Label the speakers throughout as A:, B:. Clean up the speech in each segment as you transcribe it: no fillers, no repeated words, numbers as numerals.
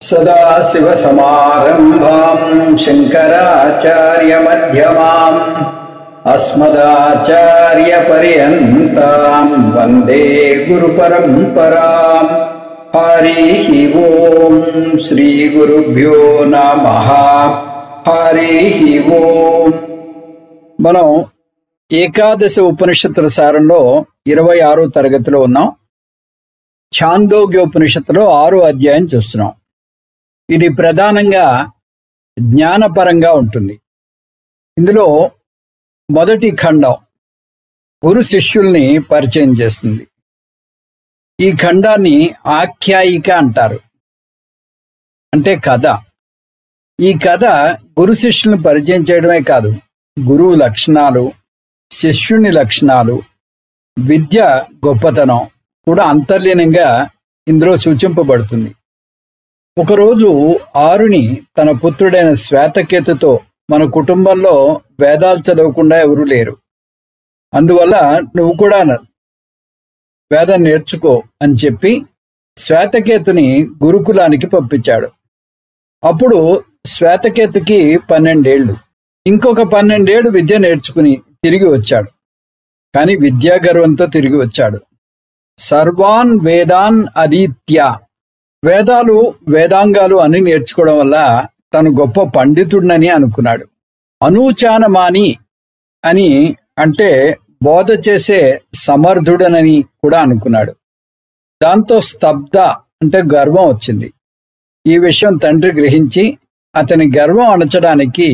A: సదాశివసమారంభాం శంకరాచార్యమధ్యమాం అస్మదాచార్యపర్యంతాం వందే గురుపరంపరాం. హరి ఓం శ్రీ గురుభ్యో నమః. హరి ఓం. మనం ఏకాదశ ఉపనిషత్తుల సారంలో 26వ తరగతిలో ఉన్నాం. ఛాందోగ్యోపనిషత్తులో 6వ అధ్యాయం చూస్తున్నాం. ఇది ప్రధానంగా జ్ఞానపరంగా ఉంటుంది. ఇందులో మొదటి ఖండం గురు శిష్యుల్ని పరిచయం చేస్తుంది. ఈ ఖండాన్ని ఆఖ్యాయిక అంటారు, అంటే కథ. ఈ కథ గురు శిష్యుల్ని పరిచయం చేయడమే కాదు, గురువు లక్షణాలు, శిష్యుని లక్షణాలు, విద్య గొప్పతనం కూడా అంతర్లీనంగా ఇందులో సూచింపబడుతుంది. ఒకరోజు ఆరుని తన పుత్రుడైన శ్వేతకేతుతో, మన కుటుంబంలో వేదాలు చదవకుండా ఎవరూ లేరు, అందువల్ల నువ్వు కూడా వేదం నేర్చుకో అని చెప్పి శ్వేతకేతుని గురుకులానికి పంపించాడు. అప్పుడు శ్వేతకేతుకి 12 ఏళ్ళు. ఇంకొక 12 ఏళ్ళు విద్య నేర్చుకుని తిరిగి వచ్చాడు. కానీ విద్యాగర్వంతో తిరిగి వచ్చాడు. సర్వాన్ వేదాన్ అధీత్య, వేదాలు వేదాంగాలు అని నేర్చుకోవడం వల్ల తను గొప్ప పండితుడినని అనుకున్నాడు. అనూచానమాని అని అంటే బోధ చేసే సమర్థుడనని కూడా అనుకున్నాడు. దాంతో స్తబ్ద అంటే గర్వం వచ్చింది. ఈ విషయం తండ్రి గ్రహించి అతని గర్వం అణచడానికి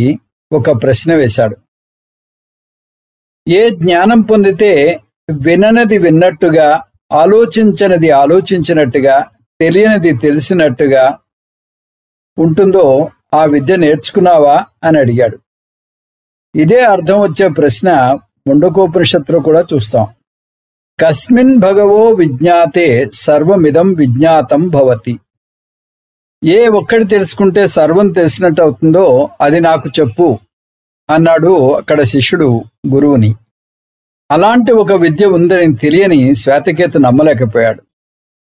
A: ఒక ప్రశ్న వేశాడు. ఏ జ్ఞానం పొందితే విననది విన్నట్టుగా, ఆలోచించనిది ఆలోచించినట్టుగా, తెలియనిది తెలిసినట్టుగా ఉంటుందో ఆ విద్య నేర్చుకున్నావా అని అడిగాడు. ఇదే అర్థం వచ్చే ప్రశ్న ముండకోపనిషత్తులో కూడా చూస్తాం. కస్మిన్ భగవో విజ్ఞాతే సర్వమిదం విజ్ఞాతం భవతి. ఏ ఒక్కటి తెలుసుకుంటే సర్వం తెలిసినట్టు అవుతుందో అది నాకు చెప్పు అన్నాడు అక్కడ శిష్యుడు గురువుని. అలాంటి ఒక విద్య ఉందని తెలియని శ్వేతకేతు నమ్మలేకపోయాడు.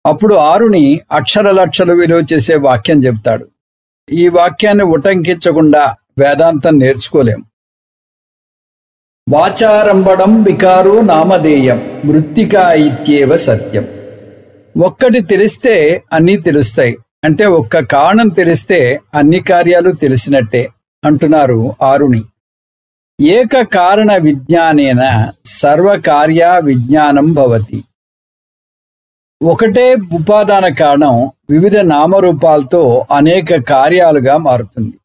A: అప్పుడు ఆరుని అక్షరలక్షలు విలువ చేసే వాక్యం చెప్తాడు. ఈ వాక్యాన్ని ఉటంకించకుండా వేదాంతం నేర్చుకోలేం. వాచారంభడం వికారో నామధేయం మృత్తికా ఇత్యేవ సత్యం. ఒక్కటి తెలిస్తే అన్నీ తెలుస్తాయి, అంటే ఒక్క కారణం తెలిస్తే అన్ని కార్యాలు తెలిసినట్టే అంటున్నారు ఆరుని. ఏక కారణ విజ్ఞానేన సర్వకార్య విజ్ఞానం భవతి. ఒకటే ఉపాదాన కారణం వివిధ నామరూపాలతో అనేక కార్యాలుగా మారుతుంది.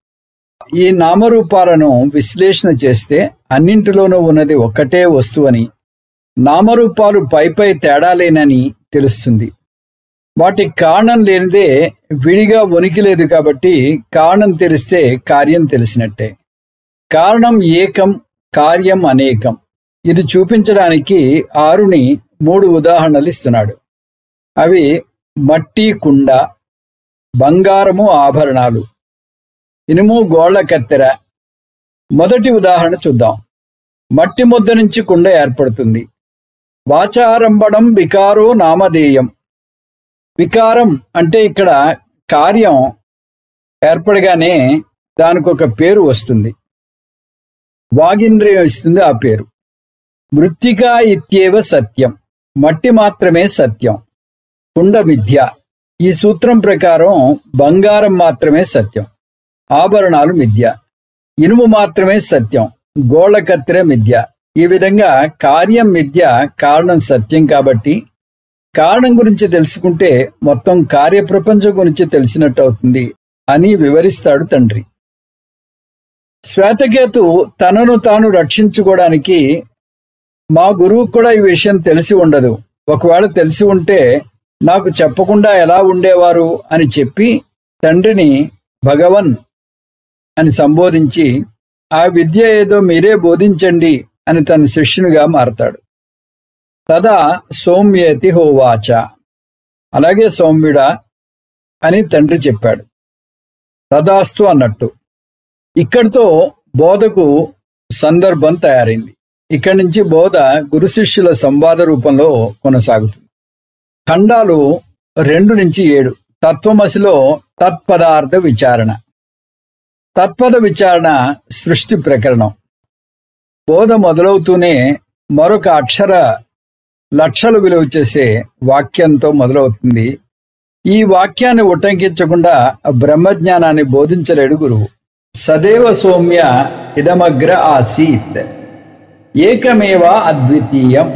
A: ఈ నామరూపాలను విశ్లేషణ చేస్తే అన్నింటిలోనూ ఉన్నది ఒక్కటే వస్తువని, నామరూపాలు పైపై తేడాలేనని తెలుస్తుంది. వాటి కారణం లేనిదే విడిగా ఉనికి లేదు, కాబట్టి కారణం తెలిస్తే కార్యం తెలిసినట్టే. కారణం ఏకం, కార్యం అనేకం. ఇది చూపించడానికి ఆరుని 3 ఉదాహరణలు ఇస్తున్నాడు. అవి మట్టి కుండ, బంగారము ఆభరణాలు, ఇనుము గోళ్ల కత్తెర. మొదటి ఉదాహరణ చూద్దాం. మట్టి ముద్ద నుంచి కుండ ఏర్పడుతుంది. వాచారంభడం వికారో నామధేయం. వికారం అంటే ఇక్కడ కార్యం ఏర్పడగానే దానికి ఒక పేరు వస్తుంది, వాగింద్రియం ఇస్తుంది ఆ పేరు. మృత్తికా ఇత్యేవ సత్యం. మట్టి మాత్రమే సత్యం, కుండ మిథ్య. ఈ సూత్రం ప్రకారం బంగారం మాత్రమే సత్యం, ఆభరణాలు మిథ్య. ఇనుము మాత్రమే సత్యం, గోళ్ల కత్తెర మిథ్య. ఈ విధంగా కార్యం మిథ్య, కారణం సత్యం. కాబట్టి కారణం గురించి తెలుసుకుంటే మొత్తం కార్యప్రపంచం గురించి తెలిసినట్టు అవుతుంది అని వివరిస్తాడు తండ్రి. శ్వేతకేతు తనను తాను రక్షించుకోవడానికి, మా గురువుకు కూడా ఈ విషయం తెలిసి ఉండదు, ఒకవేళ తెలిసి ఉంటే నాకు చెప్పకుండా ఎలా ఉండేవారు అని చెప్పి తండ్రిని భగవన్ అని సంబోధించి ఆ విద్య ఏదో మీరే బోధించండి అని తన శిష్యునిగా మారతాడు. తదా సౌమ్యేతి హోవాచ. అలాగే సౌమ్యుడా అని తండ్రి చెప్పాడు. తదాస్తు అన్నట్టు. ఇక్కడితో బోధకు సందర్భం తయారైంది. ఇక్కడి నుంచి బోధ గురు శిష్యుల సంవాద రూపంలో కొనసాగుతుంది. ఖండాలు 2 నుంచి 7. తత్వమసిలో తత్పదార్థ విచారణ. తత్పద విచారణ సృష్టి ప్రకరణం. బోధ మొదలవుతూనే మరొక అక్షర లక్షలు విలువ చేసే వాక్యంతో మొదలవుతుంది. ఈ వాక్యాన్ని ఉటంకించకుండా బ్రహ్మజ్ఞానాన్ని బోధించలేడు గురువు. సదేవ సౌమ్య ఇదమగ్ర ఆసీత్ ఏకమేవ అద్వితీయం.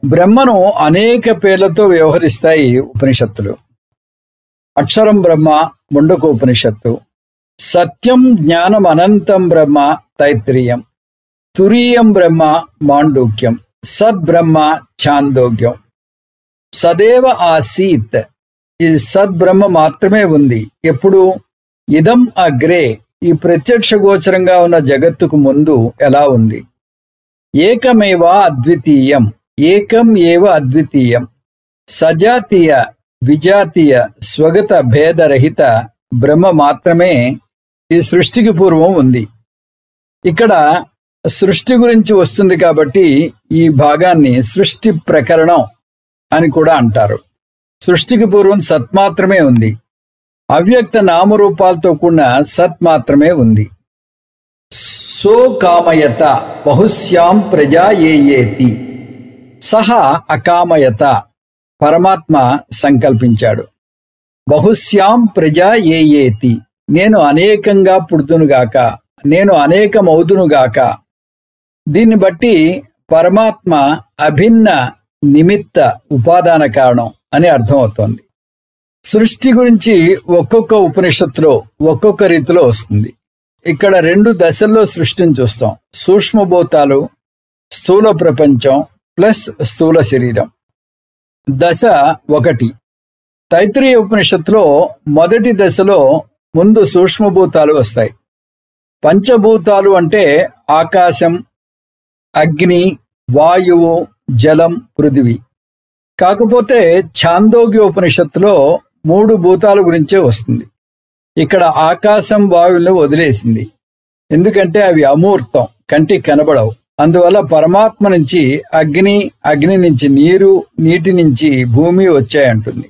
A: బ్రహ్మను అనేక పేర్లతో వ్యవహరిస్తాయి ఉపనిషత్తులు. అక్షరం బ్రహ్మ ముండకోపనిషత్తు, సత్యం జ్ఞానం అనంతం బ్రహ్మ తైత్రీయం, తురీయం బ్రహ్మ మాండూక్యం, సద్బ్రహ్మ ఛాందోగ్యం. సదేవ ఆసీత్, ఈ సద్బ్రహ్మ మాత్రమే ఉంది. ఎప్పుడు? ఇదం అగ్రే, ఈ ప్రత్యక్ష గోచరంగా ఉన్న జగత్తుకు ముందు ఎలా ఉంది. ఏకమేవ అద్వితీయం, ఏకం ఏవ అద్వితీయం. సజాతీయ విజాతీయ స్వగత భేదరహిత బ్రహ్మ మాత్రమే ఈ సృష్టికి పూర్వం ఉంది. ఇక్కడ సృష్టి గురించి వస్తుంది కాబట్టి ఈ భాగాన్ని సృష్టి ప్రకరణం అని కూడా అంటారు. సృష్టికి పూర్వం సత్ మాత్రమే ఉంది. అవ్యక్త నామరూపాలతో కూడిన సత్ మాత్రమే ఉంది. సో కామయత బహుశ్యాం ప్రజా ఏయేతి. సహ అకామయత, పరమాత్మ సంకల్పించాడు. బహుశ్యాం ప్రజా ఏయేతి, నేను అనేకంగా పుడుతునుగాక, నేను అనేకమవుదునుగాక. దీన్ని బట్టి పరమాత్మ అభిన్న నిమిత్త ఉపాదాన కారణం అని అర్థమవుతోంది. సృష్టి గురించి ఒక్కొక్క ఉపనిషత్తులో ఒక్కొక్క రీతిలో వస్తుంది. ఇక్కడ 2 దశల్లో సృష్టిని చూస్తాం. సూక్ష్మభూతాలు, స్థూల ప్రపంచం ప్లస్ స్థూల శరీరం. దశ 1 తైత్రీయ ఉపనిషత్తులో మొదటి దశలో ముందు సూక్ష్మభూతాలు వస్తాయి. పంచభూతాలు అంటే ఆకాశం, అగ్ని, వాయువు, జలం, పృథివీ. కాకపోతే ఛాందోగ్య ఉపనిషత్తులో 3 భూతాల గురించే వస్తుంది. ఇక్కడ ఆకాశం, వాయువులను వదిలేసింది. ఎందుకంటే అవి అమూర్తం, కంటికి కనబడవు. అందువల్ల పరమాత్మ నుంచి అగ్ని, అగ్ని నుంచి నీరు, నీటి నుంచి భూమి వచ్చాయంటుంది.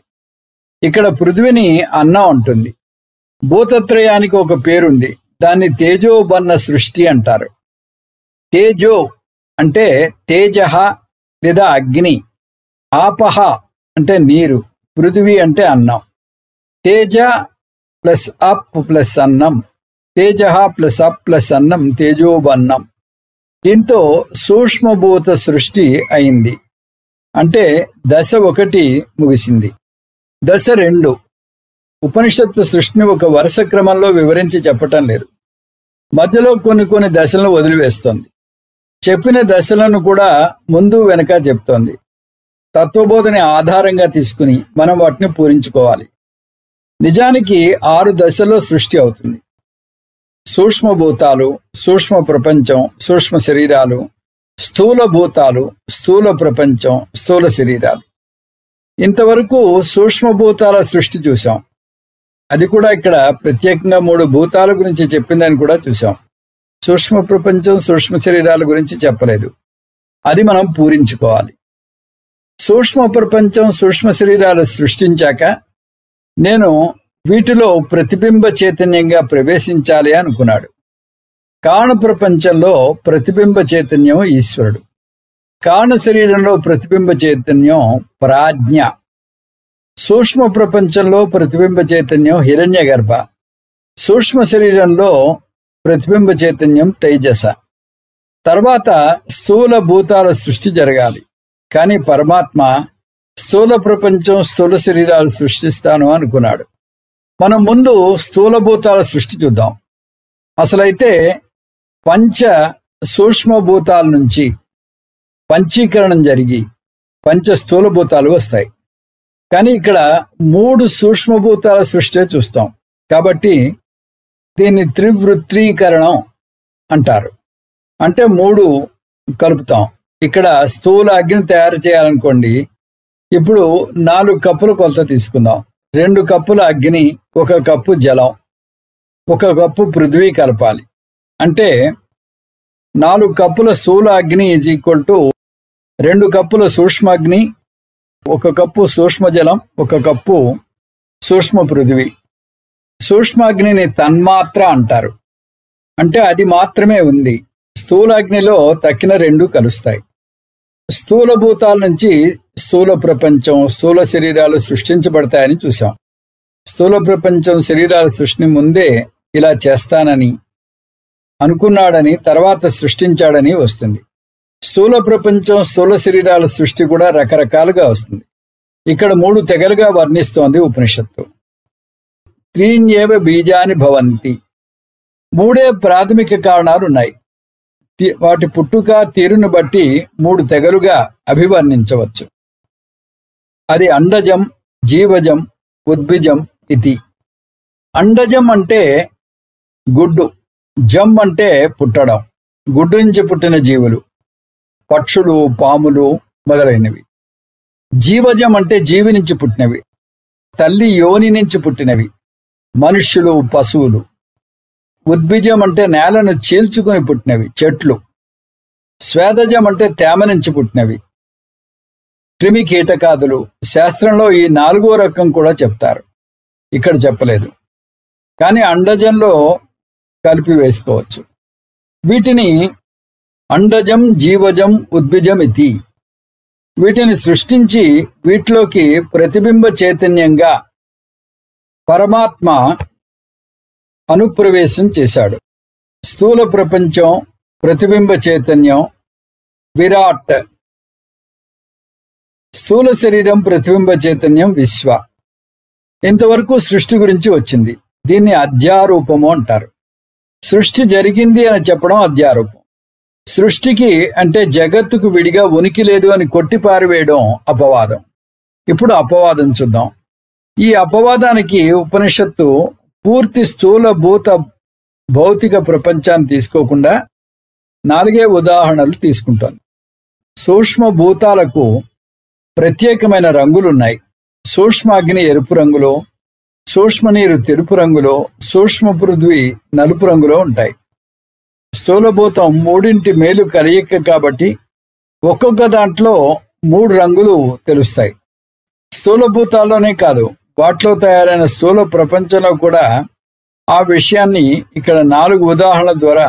A: ఇక్కడ పృథ్వీని అన్నం ఉంటుంది. భూతత్రయానికి ఒక పేరుంది. దాన్ని తేజోబన్న సృష్టి అంటారు. తేజో అంటే తేజః లేదా అగ్ని, ఆపహ అంటే నీరు, పృథివీ అంటే అన్నం. తేజ ప్లస్ అప్ ప్లస్ అన్నం, తేజః ప్లస్ అప్ ప్లస్ అన్నం తేజోబన్నం. దీంతో సూక్ష్మభూత సృష్టి అయింది. అంటే దశ 1 ముగిసింది. దశ 2 ఉపనిషత్తు సృష్టిని ఒక వరుస క్రమంలో వివరించి చెప్పటం లేదు. మధ్యలో కొన్ని దశలను వదిలివేస్తోంది. చెప్పిన దశలను కూడా ముందు వెనక చెప్తోంది. తత్వబోధని ఆధారంగా తీసుకుని మనం వాటిని పూరించుకోవాలి. నిజానికి 6 దశల్లో సృష్టి అవుతుంది. సూక్ష్మభూతాలు, సూక్ష్మ ప్రపంచం, సూక్ష్మ శరీరాలు, స్థూల భూతాలు, స్థూల ప్రపంచం, స్థూల శరీరాలు. ఇంతవరకు సూక్ష్మభూతాల సృష్టి చూసాం. అది కూడా ఇక్కడ ప్రత్యేకంగా 3 భూతాల గురించి చెప్పిందని కూడా చూసాం. సూక్ష్మ ప్రపంచం, సూక్ష్మ శరీరాల గురించి చెప్పలేదు. అది మనం పూరించుకోవాలి. సూక్ష్మ ప్రపంచం, సూక్ష్మ శరీరాలు సృష్టించాక నేను వీటిలో ప్రతిబింబ చైతన్యంగా ప్రవేశించాలి అనుకున్నాడు. కారణ ప్రపంచంలో ప్రతిబింబ చైతన్యం ఈశ్వరుడు. కారణ శరీరంలో ప్రతిబింబ చైతన్యం ప్రాజ్ఞ. సూక్ష్మ ప్రపంచంలో ప్రతిబింబ చైతన్యం హిరణ్యగర్భ. సూక్ష్మ శరీరంలో ప్రతిబింబ చైతన్యం తైజస. తర్వాత స్థూల భూతాల సృష్టి జరగాలి. కానీ పరమాత్మ స్థూల ప్రపంచం, స్థూల శరీరాలు సృష్టిస్తాను అనుకున్నాడు. మనం ముందు స్థూల భూతాల సృష్టి చూద్దాం. అసలైతే పంచ సూక్ష్మభూతాల నుంచి పంచీకరణం జరిగి పంచ స్థూలభూతాలు వస్తాయి. కానీ ఇక్కడ 3 సూక్ష్మభూతాల సృష్టి చూస్తాం. కాబట్టి దీన్ని త్రివృత్రీకరణం అంటారు. అంటే 3 కలుపుతాం. ఇక్కడ స్థూల అగ్ని తయారు చేయాలనుకోండి. ఇప్పుడు 4 కప్పుల కొలత తీసుకుందాం. 2 కప్పుల అగ్ని, 1 కప్పు జలం, 1 కప్పు పృథ్వీ కలపాలి. అంటే 4 కప్పుల స్థూల అగ్ని ఈజ్ ఈక్వల్ టు 2 కప్పుల సూక్ష్మ అగ్ని, 1 కప్పు సూక్ష్మ జలం, 1 కప్పు సూక్ష్మ పృథివీ. సూక్ష్మాగ్నిని తన్మాత్ర అంటారు. అంటే అది మాత్రమే ఉంది. స్థూలాగ్నిలో తక్కిన రెండు కలుస్తాయి. స్థూల భూతాల నుంచి స్థూల ప్రపంచం, స్థూల శరీరాలు సృష్టించబడతాయని చూశాం. స్థూల ప్రపంచం శరీరాల సృష్టిని ముందే ఇలా చేస్తానని అనుకున్నాడని, తర్వాత సృష్టించాడని వస్తుంది. స్థూల ప్రపంచం, స్థూల శరీరాల సృష్టి కూడా రకరకాలుగా వస్తుంది. ఇక్కడ 3 తెగలుగా వర్ణిస్తోంది ఉపనిషత్తు. త్రీణ్యేవ బీజాని భవంతి. 3 ప్రాథమిక కారణాలున్నాయి. వాటి పుట్టుక తీరును బట్టి 3 తెగలుగా అభివర్ణించవచ్చు. అది అండజం, జీవజం, ఉద్భిజం ఇతి. అండజం అంటే గుడ్డు, జం అంటే పుట్టడం, గుడ్డు నుంచి పుట్టిన జీవులు, పక్షులు, పాములు మొదలైనవి. జీవజం అంటే జీవి నుంచి పుట్టినవి, తల్లి యోని నుంచి పుట్టినవి, మనుష్యులు, పశువులు. ఉద్భిజం అంటే నేలను చీల్చుకుని పుట్టినవి, చెట్లు. స్వేదజం అంటే తేమ నుంచి పుట్టినవి, క్రిమి కీటకాదులు. శాస్త్రంలో ఈ 4వ రకం కూడా చెప్తారు, ఇక్కడ చెప్పలేదు. కానీ అండజంలో కలిపి వేసుకోవచ్చు. వీటిని అండజం, జీవజం, ఉద్భిజం ఇతి. వీటిని సృష్టించి వీటిలోకి ప్రతిబింబ చైతన్యంగా పరమాత్మ అనుప్రవేశం చేశాడు. స్థూల ప్రపంచం ప్రతిబింబ చైతన్యం విరాట్, స్థూల శరీరం ప్రతిబింబ చైతన్యం విశ్వ. ఇంతవరకు సృష్టి గురించి వచ్చింది. దీన్ని అధ్యారూపము అంటారు. సృష్టి జరిగింది అని చెప్పడం అధ్యారూపం. సృష్టికి అంటే జగత్తుకు విడిగా ఉనికి లేదు అని కొట్టిపారివేయడం అపవాదం. ఇప్పుడు అపవాదం చూద్దాం. ఈ అపవాదానికి ఉపనిషత్తు పూర్తి స్థూల భూత భౌతిక ప్రపంచాన్ని తీసుకోకుండా 4 ఉదాహరణలు తీసుకుంటోంది. సూక్ష్మ భూతాలకు ప్రత్యేకమైన రంగులున్నాయి. సూక్ష్మాగ్ని ఎరుపు రంగులో, సూక్ష్మ నీరు తెలుపు రంగులో, సూక్ష్మ పృథ్వీ నలుపు రంగులో ఉంటాయి. స్థూలభూతం 3 మేలు కలయిక కాబట్టి ఒక్కొక్క దాంట్లో 3 రంగులు తెలుస్తాయి. స్థూలభూతాల్లోనే కాదు, వాటిలో తయారైన స్థూల ప్రపంచంలో కూడా ఆ విషయాన్ని ఇక్కడ 4 ఉదాహరణల ద్వారా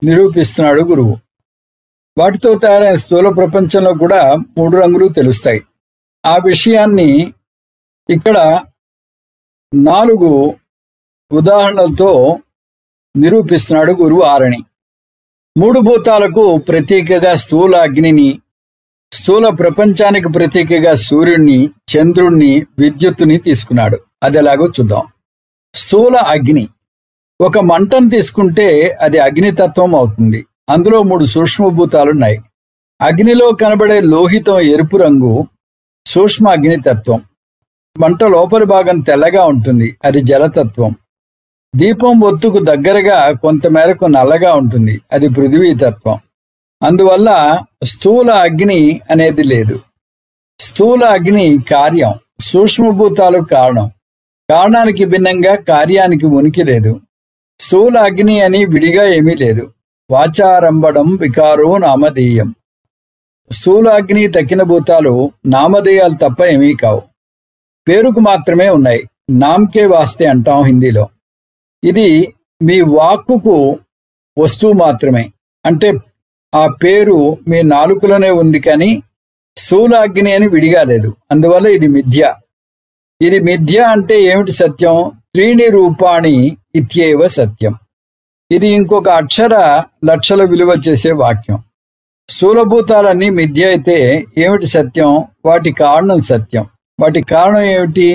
A: నిరూపిస్తున్నాడు గురువు. వాటితో తయారైన స్థూల ప్రపంచంలో కూడా 3 రంగులు తెలుస్తాయి. ఆ విషయాన్ని ఇక్కడ 4 ఉదాహరణలతో నిరూపిస్తున్నాడు గురువు ఆరణి. 3 భూతాలకు ప్రతీకగా స్థూల అగ్నిని, స్థూల ప్రపంచానికి ప్రతీకగా సూర్యుణ్ణి, చంద్రుణ్ణి, విద్యుత్తుని తీసుకున్నాడు. అది ఎలాగో చూద్దాం. స్థూల అగ్ని, ఒక మంటను తీసుకుంటే అది అగ్నితత్వం అవుతుంది. అందులో 3 సూక్ష్మభూతాలున్నాయి. అగ్నిలో కనబడే లోహితం ఎరుపు రంగు సూక్ష్మ అగ్నితత్వం. మంట లోపలి భాగం తెల్లగా ఉంటుంది, అది జలతత్వం. దీపం ఒత్తుకు దగ్గరగా కొంతమేరకు నల్లగా ఉంటుంది, అది పృథివీతత్వం. అందువల్ల స్థూల అగ్ని అనేది లేదు. స్థూల అగ్ని కార్యం, సూక్ష్మభూతాలు కారణం. కారణానికి భిన్నంగా కార్యానికి ఉనికి లేదు. స్థూల అగ్ని అని విడిగా ఏమీ లేదు. వాచారంభడం వికారో నామధేయం. స్థూల అగ్ని తక్కిన భూతాలు నామధేయాలు తప్ప ఏమీ కావు, పేరుకు మాత్రమే ఉన్నాయి. నామ్కే వాస్తే అంటాం హిందీలో. ఇది మీ వాక్కుకు వస్తువు మాత్రమే, అంటే ఆ పేరు మీ నాలుకలోనే ఉంది, కానీ స్థూల అగ్ని అని విడిగా లేదు. అందువల్ల ఇది మిథ్య. ఇది మిథ్య అంటే ఏమిటి సత్యం? 3 రూపాణి ఇత్యేవ సత్యం. ఇది ఇంకొక అక్షర లక్షల విలువ చేసే వాక్యం. స్థూలభూతాలన్నీ మిథ్య అయితే ఏమిటి సత్యం? వాటి కారణం సత్యం. వాటి కారణం ఏమిటి?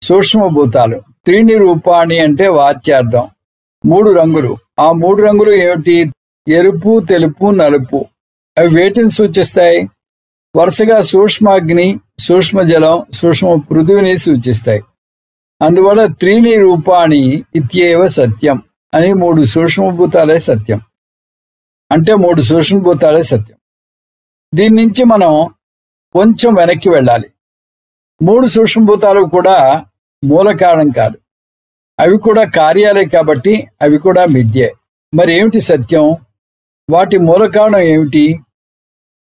A: సూక్ష్మభూతాలు. 3 రూపాణి అంటే వాచ్యార్థం. 3 రంగులు. ఆ 3 రంగులు ఏమిటి? ఎరుపు, తెలుపు, నలుపు. అవి వేటిని సూచిస్తాయి? వరుసగా సూక్ష్మాగ్ని, సూక్ష్మ జలం, సూక్ష్మ పృథువిని సూచిస్తాయి. అందువల్ల 3 రూపాణి ఇత్యేవ సత్యం అని 3 సూక్ష్మభూతాలే సత్యం. అంటే 3 సూక్ష్మభూతాలే సత్యం. దీని నుంచి మనం కొంచెం వెనక్కి వెళ్ళాలి. 3 సూక్ష్మభూతాలు కూడా మూల కారణం కాదు, అవి కూడా కార్యాలే కాబట్టి అవి కూడా మిథ్యే. మరి ఏమిటి సత్యం? వాటి మూల కారణం ఏమిటి?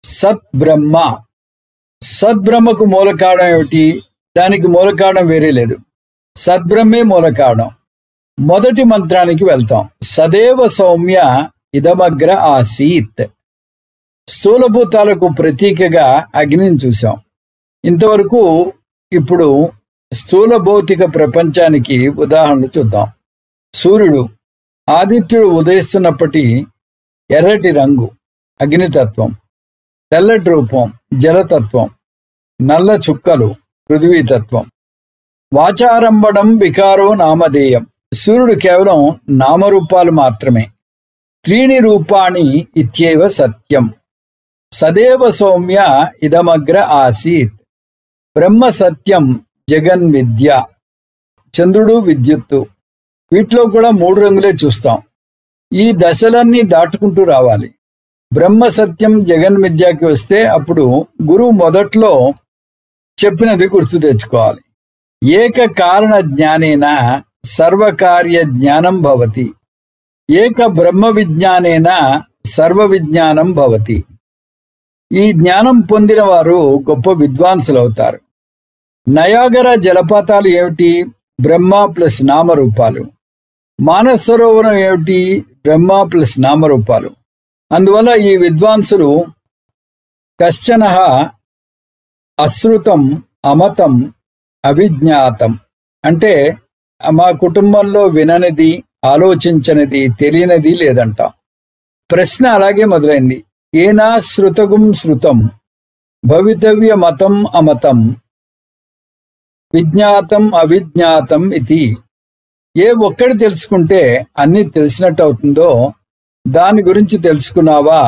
A: సద్బ్రహ్మ. సద్బ్రహ్మకు మూల కారణం ఏమిటి? దానికి మూల కారణం వేరే లేదు. సద్బ్రహ్మే మూల కారణం. మొదటి మంత్రానికి వెళ్తాం. సదేవ సౌమ్య ఇదమగ్ర ఆసీత్. స్థూలభూతాలకు ప్రతీకగా అగ్నిని చూశాం. ఇంతవరకు ఇప్పుడు స్థూల భౌతిక ప్రపంచానికి ఉదాహరణ చూద్దాం. సూర్యుడు, ఆదిత్యుడు ఉదయిస్తున్నప్పటి ఎర్రటి రంగు అగ్నితత్వం, తెల్లటి రూపం జలతత్వం, నల్ల చుక్కలు పృథ్వీతత్వం. వాచారంభడం వికారో నామధేయం. సూర్యుడు కేవలం నామరూపాలు మాత్రమే. త్రీణి రూపాణి ఇత్యేవ సత్యం. సదేవ సౌమ్య ఇదమగ్ర ఆసీత్. బ్రహ్మ సత్యం జగన్విద్య. చంద్రుడు విద్యుత్తు. వీటిలో కూడా 3 రంగులే చూస్తాం. ఈ దశలన్నీ దాటుకుంటూ రావాలి. బ్రహ్మ సత్యం జగన్విద్యకి వస్తే అప్పుడు గురువు మొదట్లో చెప్పినది గుర్తు తెచ్చుకోవాలి. ఏక కారణ జ్ఞానేన సర్వకార్య జ్ఞానం భవతి. ఏక బ్రహ్మ విజ్ఞానేన సర్వ విజ్ఞానం భవతి. ఈ జ్ఞానం పొందిన వారు గొప్ప విద్వాంసులు అవుతారు. నయాగర జలపాతాలు ఏమిటి? బ్రహ్మ ప్లస్ నామరూపాలు. మానస సరోవరం ఏమిటి? బ్రహ్మ ప్లస్ నామరూపాలు. అందువల్ల ఈ విద్వాంసులు కశ్చన అశ్రుతం అమతం అవిజ్ఞాతం అంటే మా కుటుంబంలో విననిది, ఆలోచించనిది, తెలియనిది లేదంటాం. ప్రశ్న అలాగే మొదలైంది. ఏనా శృతగుం శృతం భవితవ్య మతం అమతం విజ్ఞాతం అవిజ్ఞాతం ఇది. ఏ ఒక్కటి తెలుసుకుంటే అన్నీ తెలిసినట్టు అవుతుందో దాని గురించి తెలుసుకున్నావా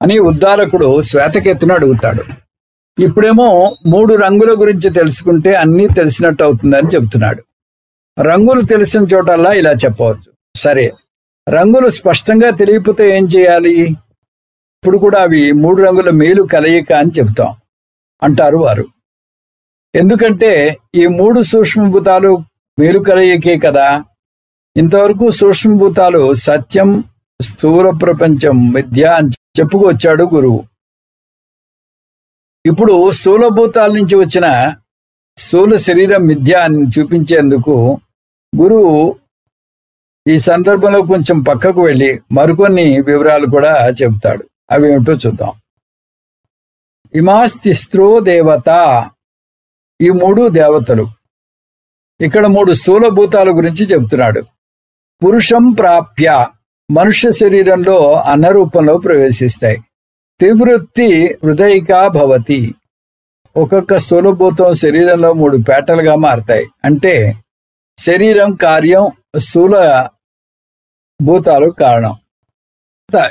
A: అని ఉద్దాలకుడు శ్వేతకేతును అడుగుతాడు. ఇప్పుడేమో 3 రంగుల గురించి తెలుసుకుంటే అన్నీ తెలిసినట్టు అవుతుందని చెబుతున్నాడు. రంగులు తెలిసిన చోటల్లా ఇలా చెప్పవచ్చు. సరే, రంగులు స్పష్టంగా తెలియకపోతే ఏం చేయాలి? ఇప్పుడు కూడా అవి 3 రంగుల మేలు కలయిక అని చెప్తాం అంటారు వారు. ఎందుకంటే ఈ 3 సూక్ష్మభూతాలు మేలు కలయికే కదా. ఇంతవరకు సూక్ష్మభూతాలు సత్యం, స్థూల ప్రపంచం మిథ్య అని చెప్పుకొచ్చాడు గురువు. ఇప్పుడు స్థూలభూతాల నుంచి వచ్చిన స్థూల శరీరం మిథ్య అని చూపించేందుకు గురువు ఈ సందర్భంలో కొంచెం పక్కకు వెళ్ళి మరికొన్ని వివరాలు కూడా చెబుతాడు. అవి ఏమిటో చూద్దాం. ఇమాస్తిస్త్రో దేవత. ఈ 3 దేవతలు. ఇక్కడ 3 స్థూల భూతాల గురించి చెబుతున్నాడు. పురుషం ప్రాప్య మనుష్య శరీరంలో అన్న రూపంలో ప్రవేశిస్తాయి. త్రివృత్తి హృదయికా భవతి. ఒక్కొక్క స్థూలభూతం శరీరంలో 3 పేటలుగా మారతాయి. అంటే శరీరం కార్యం, స్థూల భూతాలు కారణం.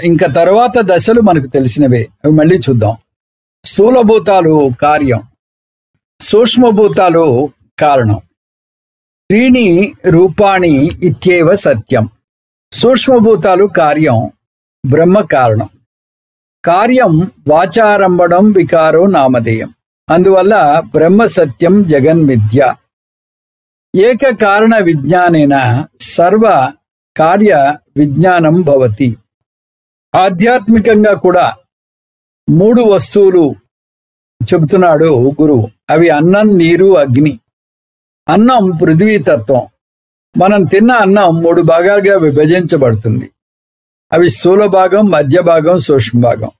A: ఇంకా తర్వాత దశలు మనకు తెలిసినవే, అవి మళ్ళీ చూద్దాం. స్థూలభూతాలు కార్యం, సూక్ష్మభూతాలు కారణం. త్రీణి రూపాణి ఇత్యేవ సత్యం. సూక్ష్మభూతాలు కార్యం, బ్రహ్మ కారణం. కార్యం వాచారంభడం వికారో నామధేయం. అందువల్ల బ్రహ్మ సత్యం జగన్మిథ్య. ఏక కారణ విజ్ఞానేన సర్వ కార్య విజ్ఞానం భవతి. ఆధ్యాత్మికంగా కూడా 3 వస్తువులు చెబుతున్నాడు గురువు. అవి అన్నం, నీరు, అగ్ని. అన్నం పృథ్వీతత్వం. మనం తిన్న అన్నం 3 భాగాలుగా విభజించబడుతుంది. అవి స్థూల భాగం, మధ్య భాగం, సూక్ష్మ భాగం.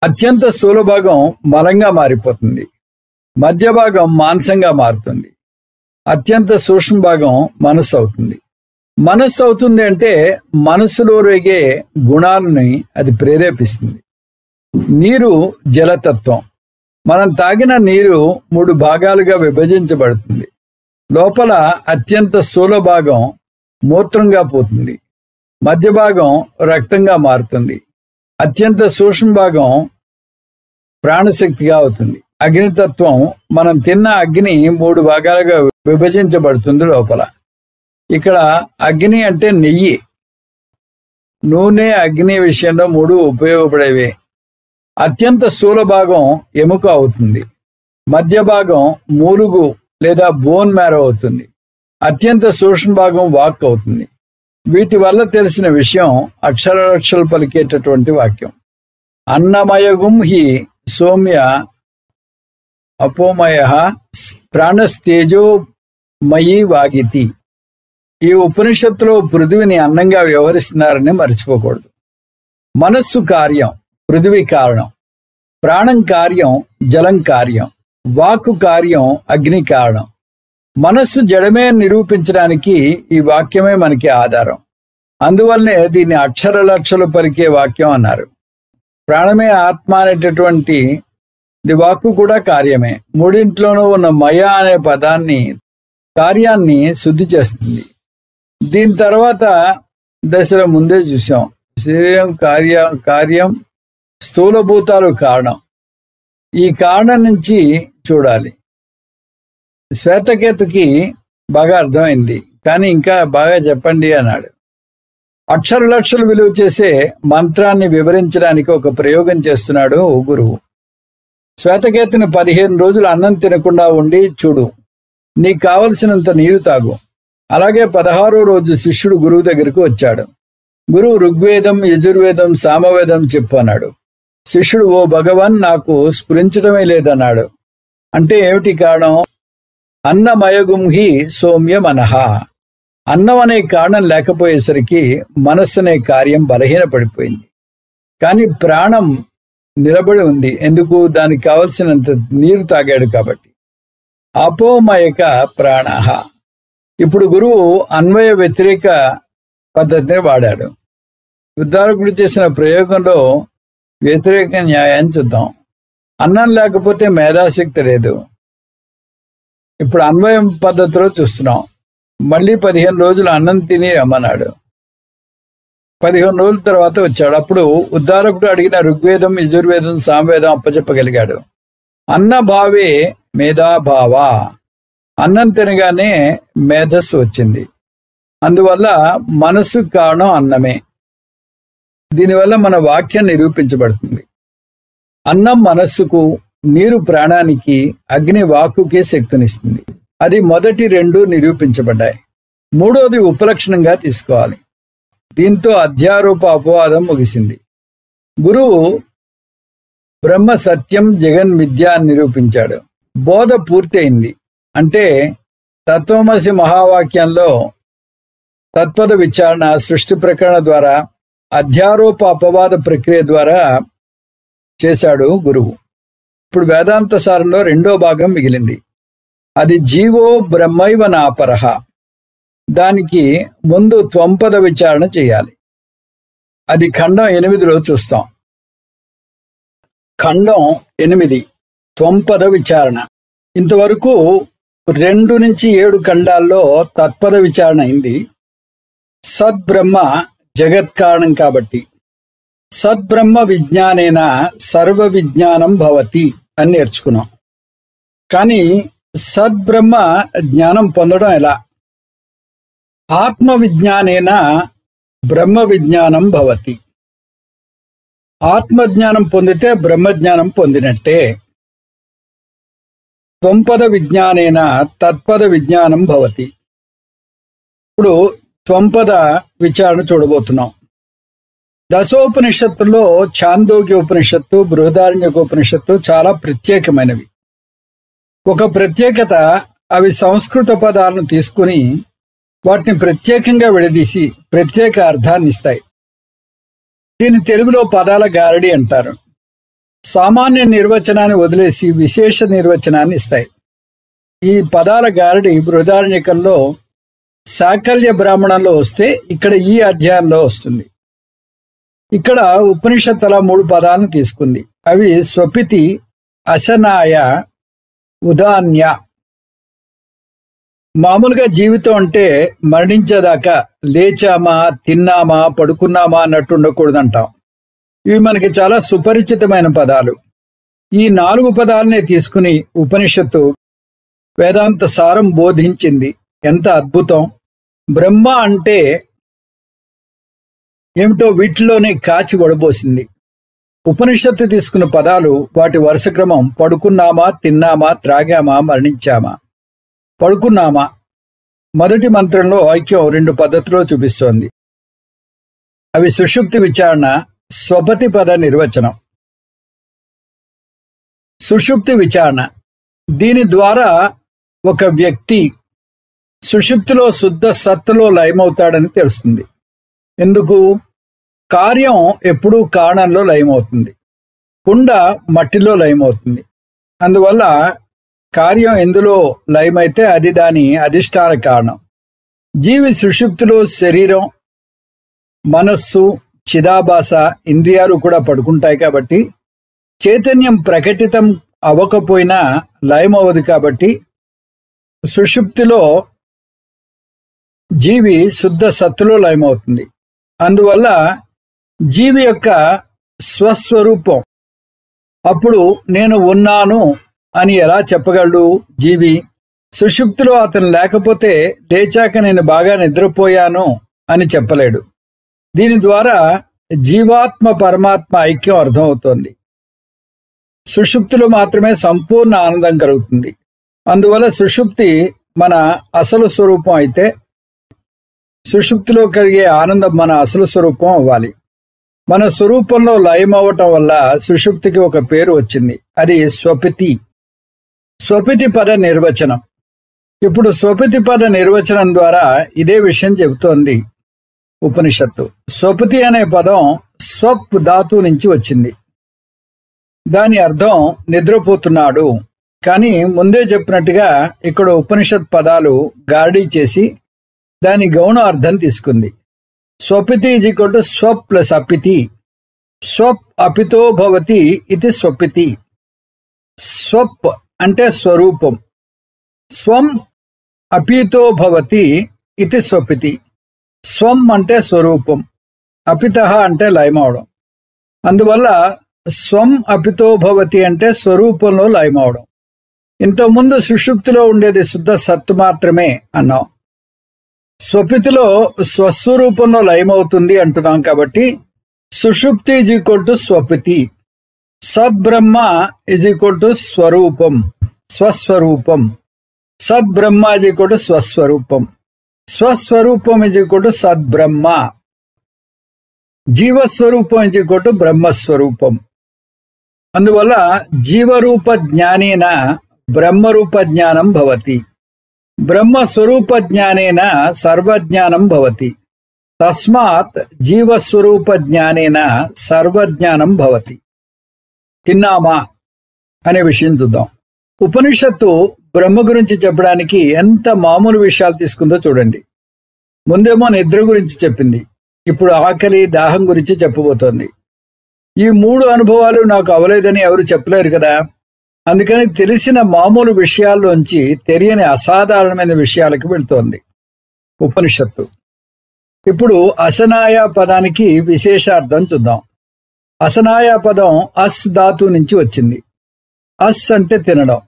A: అత్యంత స్థూల భాగం మలంగా మారిపోతుంది. మధ్య భాగం మాంసంగా మారుతుంది. అత్యంత సూక్ష్మ భాగం మనస్సు అవుతుంది. మనస్సు అవుతుంది అంటే మనస్సులో రేగే గుణాలని అది ప్రేరేపిస్తుంది. నీరు జలతత్వం. మనం తాగిన నీరు 3 భాగాలుగా విభజించబడుతుంది. లోపల అత్యంత స్థూల భాగం మూత్రంగా పోతుంది. మధ్య భాగం రక్తంగా మారుతుంది. అత్యంత సూక్ష్మ భాగం ప్రాణశక్తిగా అవుతుంది. అగ్నితత్వం. మనం తిన్న అగ్ని 3 భాగాలుగా విభజించబడుతుంది లోపల. ఇక్కడ అగ్ని అంటే నెయ్యి, నూనె. అగ్ని విషయంలో 3 ఉపయోగపడేవే. అత్యంత స్థూల భాగం ఎముక అవుతుంది. మధ్య భాగం మూలుగు లేదా బోన్ మ్యారో అవుతుంది. అత్యంత సూక్ష్మ భాగం వాక్ అవుతుంది. వీటి వల్ల తెలిసిన విషయం అక్షరాక్షలు పలికేటటువంటి వాక్యం. అన్నమయగుం హి సౌమ్య అపోమయ ప్రాణస్తేజో మయి వాగితి. ఈ ఉపనిషత్తులో పృథివిని అన్నంగా వ్యవహరిస్తున్నారని మర్చిపోకూడదు. మనస్సు కార్యం, పృథివీ కారణం. ప్రాణం కార్యం, జలం కార్యం. వాక్కు కార్యం, అగ్ని కారణం. మనస్సు జడమే నిరూపించడానికి ఈ వాక్యమే మనకి ఆధారం. అందువల్లనే దీన్ని అక్షర లక్షలు పలికే వాక్యం అన్నారు. ప్రాణమే ఆత్మ అనేటటువంటి వాక్కు కూడా కార్యమే. మూడింట్లోనూ ఉన్న మయ అనే పదాన్ని, కార్యాన్ని శుద్ధి చేస్తుంది. దీని తర్వాత దశలో ముందే చూసాం. శరీరం కార్యం, స్థూలభూతాలు కారణం. ఈ కారణం నుంచి చూడాలి. శ్వేతకేతుకి బాగా అర్థమైంది, కానీ ఇంకా బాగా చెప్పండి అన్నాడు. అక్షర లక్షలు విలువ చేసే మంత్రాన్ని వివరించడానికి ఒక ప్రయోగం చేస్తున్నాడు గురువు. శ్వేతకేతుని 15 రోజులు అన్నం తినకుండా ఉండి చూడు, నీకు కావలసినంత నీరు తాగు. అలాగే 16వ రోజు శిష్యుడు గురువు దగ్గరకు వచ్చాడు. గురువు ఋగ్వేదం, యజుర్వేదం, సామవేదం చెప్పు అన్నాడు. శిష్యుడు, ఓ భగవాన్, నాకు స్ఫురించడమే లేదన్నాడు. అంటే ఏమిటి కారణం? అన్నమయగుంహి సౌమ్య మనః. అన్నం అనే కారణం లేకపోయేసరికి మనస్సు అనే కార్యం బలహీనపడిపోయింది. కానీ ప్రాణం నిలబడి ఉంది. ఎందుకు? దానికి కావలసినంత నీరు తాగాడు కాబట్టి. అపోమయక ప్రాణః. ఇప్పుడు గురువు అన్వయ వ్యతిరేక పద్ధతిని వాడాడు. ఉద్ధారకుడు చేసిన ప్రయోగంలో వ్యతిరేక న్యాయాన్ని చూద్దాం. అన్నం లేకపోతే మేధాశక్తి లేదు. ఇప్పుడు అన్వయం పద్ధతిలో చూస్తున్నాం. మళ్ళీ 15 రోజులు అన్నం తిని రమ్మన్నాడు. 15 రోజుల తర్వాత వచ్చాడు. అప్పుడు ఉద్ధారకుడు అడిగిన ఋగ్వేదం, యజుర్వేదం, సామవేదం అప్పచెప్పగలిగాడు. అన్నభావే మేధాభావ. అన్నం తినగానే మేధస్సు వచ్చింది. అందువల్ల మనస్సు కారణం అన్నమే. దీనివల్ల మన వాక్యం నిరూపించబడుతుంది. అన్నం మనస్సుకు, నీరు ప్రాణానికి, అగ్ని వాక్కుకే శక్తినిస్తుంది. అది మొదటి 2 నిరూపించబడ్డాయి. 3వది ఉపలక్షణంగా తీసుకోవాలి. దీంతో అధ్యారూప అపవాదం ముగిసింది. గురువు బ్రహ్మ సత్యం, జగన్ మిథ్య అని నిరూపించాడు. బోధ పూర్తి అయింది. అంటే తత్వమసి మహావాక్యంలో తత్పద విచారణ, సృష్టి ప్రకరణ ద్వారా, అధ్యారోప అపవాద ప్రక్రియ ద్వారా చేశాడు గురువు. ఇప్పుడు వేదాంత సారంలో 2వ భాగం మిగిలింది. అది జీవో బ్రహ్మైవ నాపరః. దానికి ముందు త్వంపద విచారణ చేయాలి. అది ఖండం 8లో చూస్తాం. ఖండం 8 త్వంపద విచారణ. ఇంతవరకు 2 నుంచి 7 ఖండాల్లో తత్పద విచారణ అయింది. సద్బ్రహ్మ జగత్కారణం కాబట్టి సద్బ్రహ్మ విజ్ఞానేన సర్వ విజ్ఞానం భవతి అని నేర్చుకున్నాం. కానీ సద్బ్రహ్మ జ్ఞానం పొందడం ఎలా? ఆత్మ విజ్ఞానేన బ్రహ్మ విజ్ఞానం భవతి. ఆత్మజ్ఞానం పొందితే బ్రహ్మజ్ఞానం పొందినట్టే. త్వంపద విజ్ఞానేన తత్పద విజ్ఞానం భవతి. ఇప్పుడు త్వంపద విచారణ చూడబోతున్నాం. దశోపనిషత్తుల్లో ఛాందోగ్య ఉపనిషత్తు, బృహదారణ్యకోపనిషత్తు చాలా ప్రత్యేకమైనవి. ఒక ప్రత్యేకత, అవి సంస్కృత పదాలను తీసుకుని వాటిని ప్రత్యేకంగా విడదీసి ప్రత్యేక అర్థాన్ని ఇస్తాయి. దీని తెలుగులో పదాల గారడి అంటారు. సామాన్య నిర్వచనాన్ని వదిలేసి విశేష నిర్వచనాన్ని ఇస్తాయి. ఈ పదాల గారడి బృహదారణ్యకంలో సాకల్య బ్రాహ్మణంలో వస్తే ఇక్కడ ఈ అధ్యాయంలో వస్తుంది. ఇక్కడ ఉపనిషత్తుల 3 పదాలను తీసుకుంది. అవి స్వపితి, అశనాయ, ఉదాన్య. మామూలుగా జీవితం అంటే మరణించేదాకా లేచామా, తిన్నామా, పడుకున్నామా అన్నట్టు ఉండకూడదంటాం. ఇవి మనకి చాలా సుపరిచితమైన పదాలు. ఈ 4 పదాలనే తీసుకుని ఉపనిషత్తు వేదాంత సారం బోధించింది. ఎంత అద్భుతం! బ్రహ్మ అంటే ఏమిటో వీటిలోనే కాచి వడబోసింది. ఉపనిషత్తు తీసుకున్న పదాలు, వాటి వరుస క్రమం: పడుకున్నామా, తిన్నామా, త్రాగామా, మరణించామా. పడుకున్నామా మొదటి మంత్రంలో ఐక్యం 2 పద్ధతిలో చూపిస్తోంది. అవి సుషుప్తి విచారణ, స్వపతి పద నిర్వచనం. సుషుప్తి విచారణ, దీని ద్వారా ఒక వ్యక్తి సుషుప్తిలో శుద్ధ సత్తులో లయమవుతాడని తెలుస్తుంది. ఎందుకు? కార్యం ఎప్పుడూ కారణంలో లయమవుతుంది, కుండ మట్టిలో లయమవుతుంది. అందువల్ల కార్యం ఎందులో లయమైతే అది దాని అధిష్టాన కారణం. జీవి సుషుప్తిలో శరీరం, మనస్సు, చిదాభాస, ఇంద్రియాలు కూడా పడుకుంటాయి. కాబట్టి చైతన్యం ప్రకటితం అవ్వకపోయినా లయమవ్వదు. కాబట్టి సుషుప్తిలో జీవి శుద్ధ సత్తులో లయమవుతుంది. అందువల్ల జీవి యొక్క స్వస్వరూపం అప్పుడు నేను ఉన్నాను అని ఎలా చెప్పగలడు? జీవి సుషుప్తిలో అతను లేకపోతే లేచాక నేను బాగా నిద్రపోయాను అని చెప్పలేడు. దీని ద్వారా జీవాత్మ పరమాత్మ ఐక్యం అర్థమవుతోంది. సుషుప్తిలో మాత్రమే సంపూర్ణ ఆనందం కలుగుతుంది. అందువల్ల సుషుప్తి మన అసలు స్వరూపం అయితే సుషుప్తిలో కలిగే ఆనందం మన అసలు స్వరూపం అవ్వాలి. మన స్వరూపంలో లయం అవ్వటం వల్ల సుషుప్తికి ఒక పేరు వచ్చింది, అది స్వపితి. స్వపితి పద నిర్వచనం. ఇప్పుడు స్వపితి పద నిర్వచనం ద్వారా ఇదే విషయం చెబుతోంది ఉపనిషత్తు. స్వపితి అనే పదం స్వప్ ధాతు నుంచి వచ్చింది. దాని అర్థం నిద్రపోతున్నాడు. కానీ ముందే చెప్పినట్టుగా ఇక్కడ ఉపనిషత్ పదాలు గారడీ చేసి దాని గౌణ అర్థం తీసుకుంది. స్వపితి ఈజ్ ఈక్వల్ టు స్వప్ ప్లస్ అపితి. స్వప్ అపితో భవతి ఇది స్వపితి. స్వప్ అంటే స్వరూపం, స్వం అపితో భవతి ఇది స్వపితి. స్వం అంటే స్వరూపం, అపిత అంటే లయమవడం. అందువల్ల స్వం అపితో భవతి అంటే స్వరూపంలో లయమవడం. ఇంతకుముందు సుషుప్తిలో ఉండేది శుద్ధ సత్తు మాత్రమే అన్నాం. స్వపితిలో స్వస్వరూపంలో లయమవుతుంది అంటున్నాం. కాబట్టి సుషుప్తి ఈజ్ ఈక్వల్ టు స్వపితి. సద్బ్రహ్మ ఈజ్ ఈక్వల్ టు స్వరూపం, స్వస్వరూపం. సద్బ్రహ్మ ఈజ్ ఈక్వల్ టు స్వస్వరూపం. స్వస్వరూపం ఈజ్ ఈక్వల్ టు సద్బ్రహ్మ. జీవస్వరూపం ఈజ్ ఈక్వల్ టు బ్రహ్మస్వరూపం. అందువల్ల జీవరూప జ్ఞానేన బ్రహ్మరూప జ్ఞానం భవతి. బ్రహ్మస్వరూప జ్ఞానేన సర్వజ్ఞానం భవతి. తస్మాత్ జీవస్వరూప జ్ఞానేన సర్వజ్ఞానం భవతి. తిన్నామా అనే విషయం చూద్దాం. ఉపనిషత్తు బ్రహ్మ గురించి చెప్పడానికి ఎంత మామూలు విషయాలు తీసుకుందో చూడండి. ముందేమో నిద్ర గురించి చెప్పింది, ఇప్పుడు ఆకలి, దాహం గురించి చెప్పబోతోంది. ఈ మూడు అనుభవాలు నాకు అవలేదని ఎవరు చెప్పలేరు కదా. అందుకని తెలిసిన మామూలు విషయాల్లోంచి తెలియని అసాధారణమైన విషయాలకు వెళుతోంది ఉపనిషత్తు. ఇప్పుడు అసనాయ పదానికి విశేషార్థం చూద్దాం. అసనాయ పదం అస్ ధాతు నుంచి వచ్చింది. అస్ అంటే తినడం,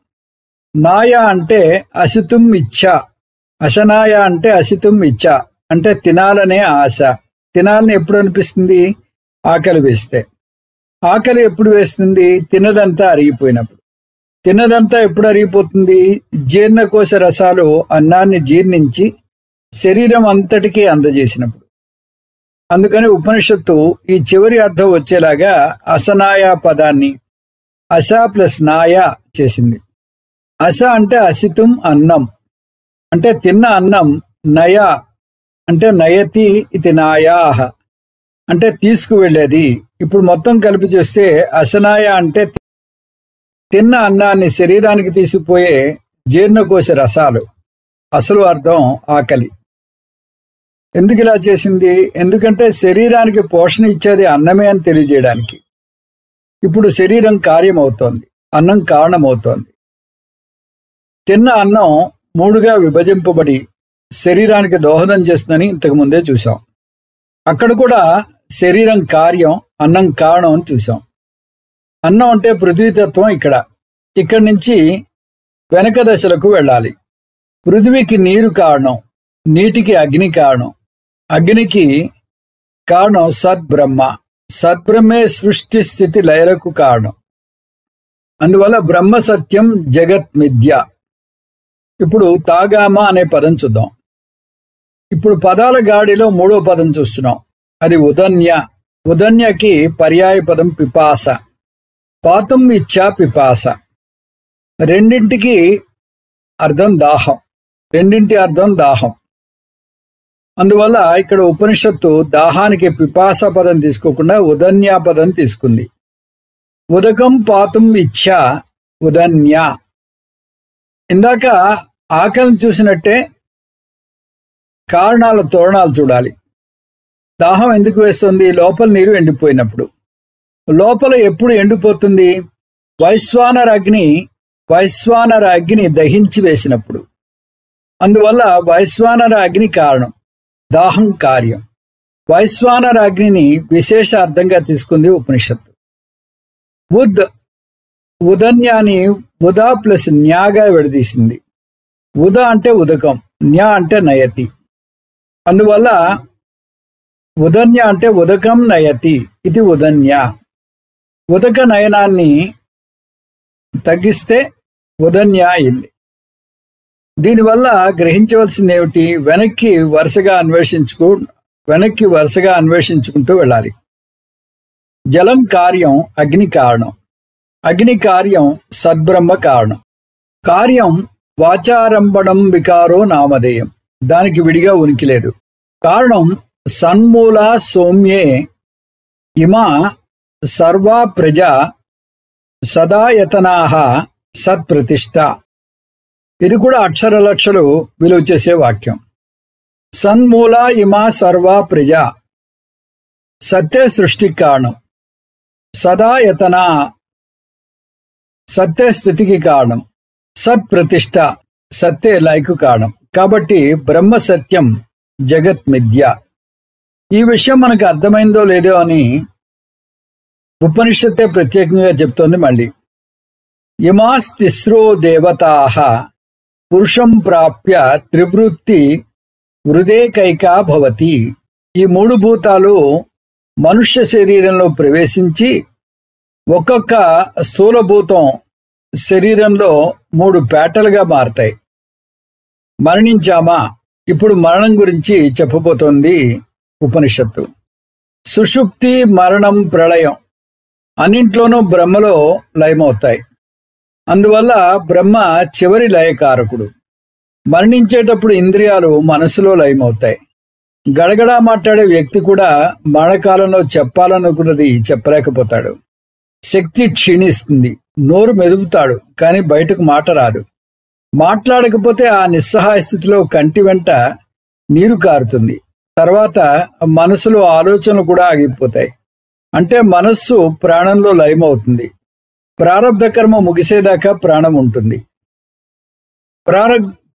A: నాయ అంటే అసితుం ఇచ్చ. అశనాయ అంటే అసితుం ఇచ్చ అంటే తినాలనే ఆశ. తినాలని ఎప్పుడు అనిపిస్తుంది? ఆకలి వేస్తే. ఆకలి ఎప్పుడు వేస్తుంది? తినదంతా అరిగిపోయినప్పుడు. తినదంతా ఎప్పుడు అరిగిపోతుంది? జీర్ణకోశ రసాలు అన్నాన్ని జీర్ణించి శరీరం అంతటికీ అందజేసినప్పుడు. అందుకని ఉపనిషత్తు ఈ చివరి అర్థం వచ్చేలాగా అసనాయ పదాన్ని అస ప్లస్ నాయ చేసింది. అస అంటే అసితుం అన్నం అంటే తిన్న అన్నం, నయ అంటే నయతి ఇది నాయాహ అంటే తీసుకువెళ్ళేది. ఇప్పుడు మొత్తం కలిపి చూస్తే అసనాయ అంటే తిన్న అన్నాన్ని శరీరానికి తీసుకుపోయే జీర్ణకోశ రసాలు. అసలు అర్థం ఆకలి. ఎందుకు ఇలా చేసింది? ఎందుకంటే శరీరానికి పోషణ ఇచ్చేది అన్నమే అని తెలియజేయడానికి. ఇప్పుడు శరీరం కార్యమవుతోంది, అన్నం కారణమవుతోంది. తిన్న అన్నం మూడుగా విభజింపబడి శరీరానికి దోహదం చేస్తుందని ఇంతకు ముందే చూసాం. అక్కడ కూడా శరీరం కార్యం, అన్నం కారణం అని చూసాం. అన్నం అంటే పృథ్వీతత్వం. ఇక్కడి నుంచి వెనక దశలకు వెళ్ళాలి. పృథ్వీకి నీరు కారణం, నీటికి అగ్ని కారణం, అగ్నికి కారణం సద్బ్రహ్మ. సద్బ్రహ్మే సృష్టి స్థితి లయలకు కారణం. అందువల్ల బ్రహ్మ సత్యం, జగత్ మిథ్య. ఇప్పుడు తాగామా అనే పదం చూద్దాం. ఇప్పుడు పదాల గాడిలో మూడో పదం చూస్తున్నాం, అది ఉదన్య. ఉదన్యకి పర్యాయ పదం పిపాస. పాతుం ఇచ్చా పిపాస. రెండింటికి అర్థం దాహం. రెండింటి అర్థం దాహం. అందువల్ల ఇక్కడ ఉపనిషత్తు దాహానికి పిపాస పదం తీసుకోకుండా ఉదన్యా పదం తీసుకుంది. ఉదకం పాతుం ఇచ్ఛ ఉదన్య. ఇందాక ఆకలిని చూసినట్టే కారణాల తోరణాలు చూడాలి. దాహం ఎందుకు వేస్తుంది? లోపల నీరు ఎండిపోయినప్పుడు. లోపల ఎప్పుడు ఎండిపోతుంది? వైశ్వానర అగ్ని దహించి వేసినప్పుడు. అందువల్ల వైశ్వానర అగ్ని కారణం, దాహం కార్యం. వైశ్వానర అగ్నిని విశేష అర్థంగా తీసుకుంది ఉపనిషత్తు. ఉదన్యాని ఉద ప్లస్ న్యాగా విడదీసింది. ఉద అంటే ఉదకం, న్యా అంటే నయతి. అందువల్ల ఉదన్య అంటే ఉదకం నయతి, ఇది ఉదన్య. ఉదక నయనాన్ని తగ్గిస్తే ఉదన్య అయింది. దీనివల్ల గ్రహించవలసింది ఏమిటి? వెనక్కి వరుసగా అన్వేషించుకుంటూ వెళ్ళాలి. జలం కార్యం, అగ్ని కారణం. అగ్ని కార్యం, సద్బ్రహ్మ కారణం. కార్యం వాచారంభణం వికారో నామధేయం, దానికి విడిగా ఉనికి లేదు. కారణం సన్మూల సౌమ్యే ఇమా సర్వా ప్రజ సదాయతనాః సత్ప్రతిష్ఠ. ఇది కూడా అక్షరలక్షలు విలువ చేసే వాక్యం. సన్మూల ఇమా సర్వా ప్రజ, సత్య సృష్టికి కారణం. సదాయతన, సత్య స్థితికి కారణం. సత్ప్రతిష్ఠ, సత్య లయకు కారణం. కాబట్టి బ్రహ్మ సత్యం, జగత్ మిథ్య. ఈ విషయం మనకు అర్థమైందో లేదో అని ఉపనిషత్తే ప్రత్యేకంగా చెప్తోంది. మళ్ళీ ఇమాస్తిస్రో దేవతాః పురుషం ప్రాప్య త్రివృత్తి వృదేకైకా భవతి. ఈ మూడు భూతాలు మనుష్య శరీరంలో ప్రవేశించి ఒక్కొక్క స్థూలభూతం శరీరంలో 3 పేటలుగా మారతాయి. మరణించామా? ఇప్పుడు మరణం గురించి చెప్పబోతోంది ఉపనిషత్తు. సుషుప్తి, మరణం, ప్రళయం అన్నింట్లోనూ బ్రహ్మలో లయమవుతాయి. అందువల్ల బ్రహ్మ చివరి లయకారకుడు. మరణించేటప్పుడు ఇంద్రియాలు మనసులో లయమవుతాయి. గడగడా మాట్లాడే వ్యక్తి కూడా మరణకాలంలో చెప్పాలనుకున్నది చెప్పలేకపోతాడు. శక్తి క్షీణిస్తుంది. నోరు మెదుపుతాడు, కానీ బయటకు మాట రాదు. మాట్లాడకపోతే ఆ నిస్సహాయ స్థితిలో కంటి వెంట నీరు కారుతుంది. తర్వాత మనసులో ఆలోచనలు కూడా ఆగిపోతాయి. అంటే మనస్సు ప్రాణంలో లయమవుతుంది. ప్రారబ్ధ కర్మ ముగిసేదాకా ప్రాణం ఉంటుంది.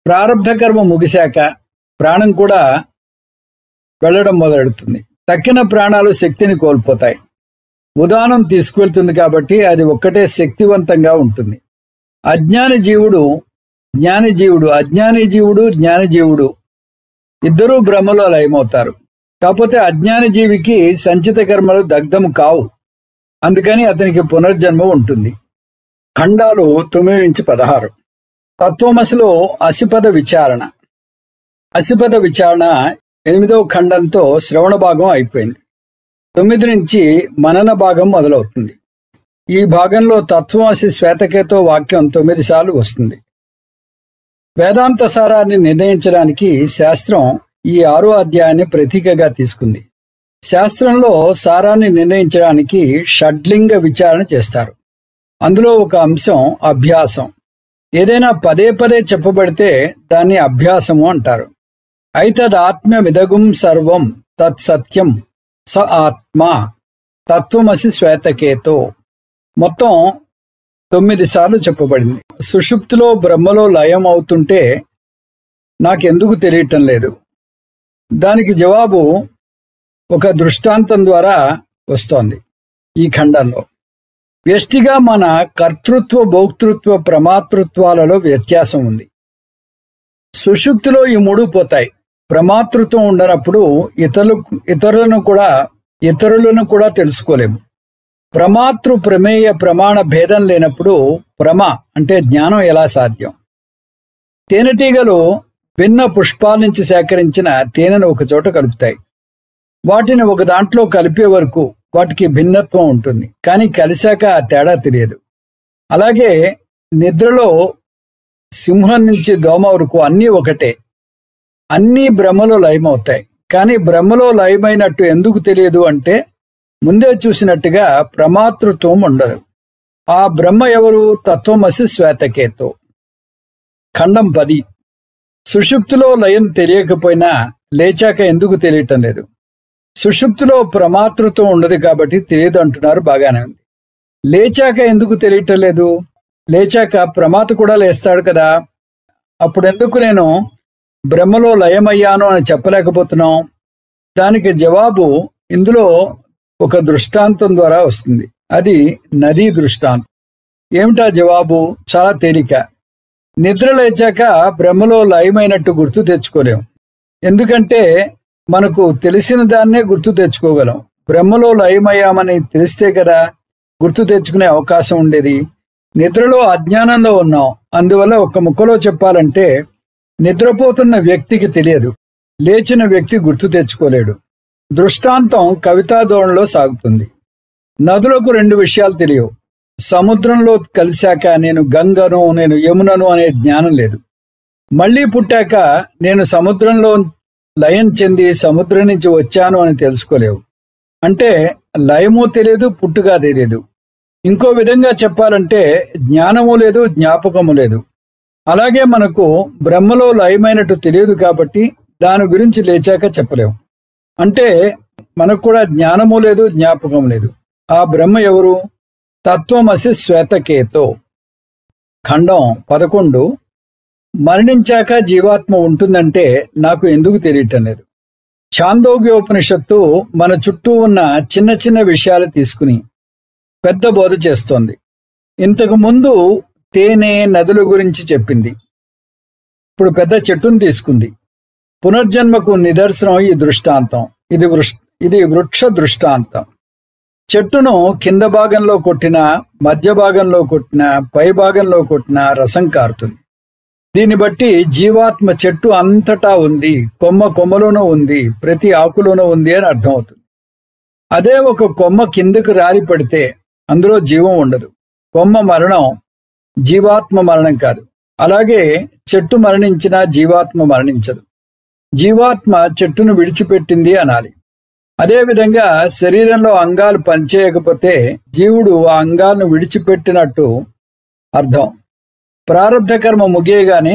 A: ప్రారబ్ధ కర్మ ముగిశాక ప్రాణం కూడా వెళ్ళడం మొదలెడుతుంది. తక్కిన ప్రాణాలు శక్తిని కోల్పోతాయి. ఉదానం తీసుకువెళ్తుంది కాబట్టి అది ఒక్కటే శక్తివంతంగా ఉంటుంది. అజ్ఞాని జీవుడు జ్ఞానజీవుడు ఇద్దరూ బ్రహ్మలో లయమవుతారు. కాకపోతే అజ్ఞాని జీవికి సంచిత కర్మలు దగ్ధము కావు. అందుకని అతనికి పునర్జన్మ ఉంటుంది. ఖండాలు 9-16. తత్వమసిలో అసిపద విచారణ. 8వ ఖండంతో శ్రవణ భాగం అయిపోయింది. 9 నుంచి మనన భాగం మొదలవుతుంది. ఈ భాగంలో తత్వమసి శ్వేతకేతో వాక్యం 9 సార్లు వస్తుంది. వేదాంత సారాన్ని నిర్ణయించడానికి శాస్త్రం ఈ 6వ అధ్యాయాన్ని ప్రతీకగా తీసుకుంది. శాస్త్రంలో సారాన్ని నిర్ణయించడానికి షడ్లింగ విచారణ చేస్తారు. అందులో ఒక అంశం అభ్యాసం. ఏదైనా పదే చెప్పబడితే దాన్ని అభ్యాసము అంటారు. ఐతదాత్మ్యమిదగుం సర్వం తత్సత్యం స ఆత్మ తత్వమసి శ్వేతకేతో మొత్తం 9 సార్లు చెప్పబడింది. సుషుప్తిలో బ్రహ్మలో లయం అవుతుంటే నాకెందుకు తెలియటం లేదు? దానికి జవాబు ఒక దృష్టాంతం ద్వారా వస్తోంది ఈ ఖండంలో. వ్యష్టిగా మన కర్తృత్వ, భోక్తృత్వ, ప్రమాతృత్వాలలో వ్యత్యాసం ఉంది. సుషుప్తిలో ఈ 3 పోతాయి. ప్రమాతృత్వం ఉండనప్పుడు ఇతరులను కూడా తెలుసుకోలేము. ప్రమాతృ ప్రమేయ ప్రమాణ భేదం లేనప్పుడు ప్రమ అంటే జ్ఞానం ఎలా సాధ్యం? తేనెటీగలు భిన్న పుష్పాల నుంచి సేకరించిన తేనెను ఒకచోట కలుపుతాయి. వాటిని ఒక దాంట్లో కలిపే వరకు వాటికి భిన్నత్వం ఉంటుంది, కానీ కలిశాక ఆ తేడా తెలియదు. అలాగే నిద్రలో సింహం నుంచి దోమ వరకు అన్నీ ఒకటే. అన్నీ బ్రహ్మలో లయమవుతాయి. కానీ బ్రహ్మలో లయమైనట్టు ఎందుకు తెలియదు అంటే ముందే చూసినట్టుగా ప్రమాతృత్వం ఉండదు. ఆ బ్రహ్మ ఎవరు? తత్వమసి శ్వేతకేతో. ఖండం 10. సుషుప్తిలో లయం తెలియకపోయినా లేచాక ఎందుకు తెలియటం లేదు? సుషుప్తిలో ప్రమాతృత్వం ఉండదు కాబట్టి తెలియదు అంటున్నారు. బాగానే ఉంది. లేచాక ఎందుకు తెలియటం లేదు? లేచాక ప్రమాత కూడా లేస్తాడు కదా, అప్పుడెందుకు నేను బ్రహ్మలో లయమయ్యాను అని చెప్పలేకపోతున్నాం? దానికి జవాబు ఇందులో ఒక దృష్టాంతం ద్వారా వస్తుంది. అది నదీ దృష్టాంతం. ఏమిటా జవాబు? చాలా తేలిక. నిద్ర లేచాక బ్రహ్మలో లయమైనట్టు గుర్తు తెచ్చుకోలేం. ఎందుకంటే మనకు తెలిసిన దాన్నే గుర్తు తెచ్చుకోగలం. బ్రహ్మలో లయమయ్యామని తెలిస్తే కదా గుర్తు తెచ్చుకునే అవకాశం ఉండేది. నిద్రలో అజ్ఞానంలో ఉన్నాం. అందువల్ల ఒక ముక్కలో చెప్పాలంటే నిద్రపోతున్న వ్యక్తికి తెలియదు, లేచిన వ్యక్తి గుర్తు తెచ్చుకోలేడు. దృష్టాంతం కవితా ధోరణిలో సాగుతుంది. నదులకు 2 విషయాలు తెలియవు. సముద్రంలో కలిశాక నేను గంగను, నేను యమునను అనే జ్ఞానం లేదు. మళ్లీ పుట్టాక నేను సముద్రంలో లయం చెంది సముద్రం నుంచి వచ్చాను అని తెలుసుకోలేవు. అంటే లయము తెలియదు, పుట్టుగా తెలియదు. ఇంకో విధంగా చెప్పాలంటే జ్ఞానము లేదు, జ్ఞాపకము లేదు. అలాగే మనకు బ్రహ్మలో లయమైనట్టు తెలియదు కాబట్టి దాని గురించి లేచాక చెప్పలేము. అంటే మనకు కూడా జ్ఞానము లేదు, జ్ఞాపకం లేదు. ఆ బ్రహ్మ ఎవరు? తత్వమసి శ్వేతకేతో. ఖండం 11. మరణించాక జీవాత్మ ఉంటుందంటే నాకు ఎందుకు తెలియటం లేదు? ఛాందోగ్యోపనిషత్తు మన చుట్టూ ఉన్న చిన్న చిన్న విషయాలు తీసుకుని పెద్ద బోధ చేస్తోంది. ఇంతకు ముందు తేనె, నదుల గురించి చెప్పింది. ఇప్పుడు పెద్ద చెట్టును తీసుకుంది. పునర్జన్మకు నిదర్శనం ఈ దృష్టాంతం. ఇది వృక్ష దృష్టాంతం. చెట్టును కింద భాగంలో కొట్టినా, మధ్య భాగంలో కొట్టినా, పై భాగంలో కొట్టినా రసం కారుతుంది. దీన్ని బట్టి జీవాత్మ చెట్టు అంతటా ఉంది, కొమ్మ కొమ్మలోనూ ఉంది, ప్రతి ఆకులోనూ ఉంది అని అర్థమవుతుంది. అదే ఒక కొమ్మ కిందకు రాలి పడితే అందులో జీవం ఉండదు. కొమ్మ మరణం జీవాత్మ మరణం కాదు. అలాగే చెట్టు మరణించినా జీవాత్మ మరణించదు. జీవాత్మ చెట్టును విడిచిపెట్టింది అనాలి. అదేవిధంగా శరీరంలో అంగాలు పనిచేయకపోతే జీవుడు ఆ అంగాలను విడిచిపెట్టినట్టు అర్థం. ప్రారబ్ధ కర్మ ముగియగానే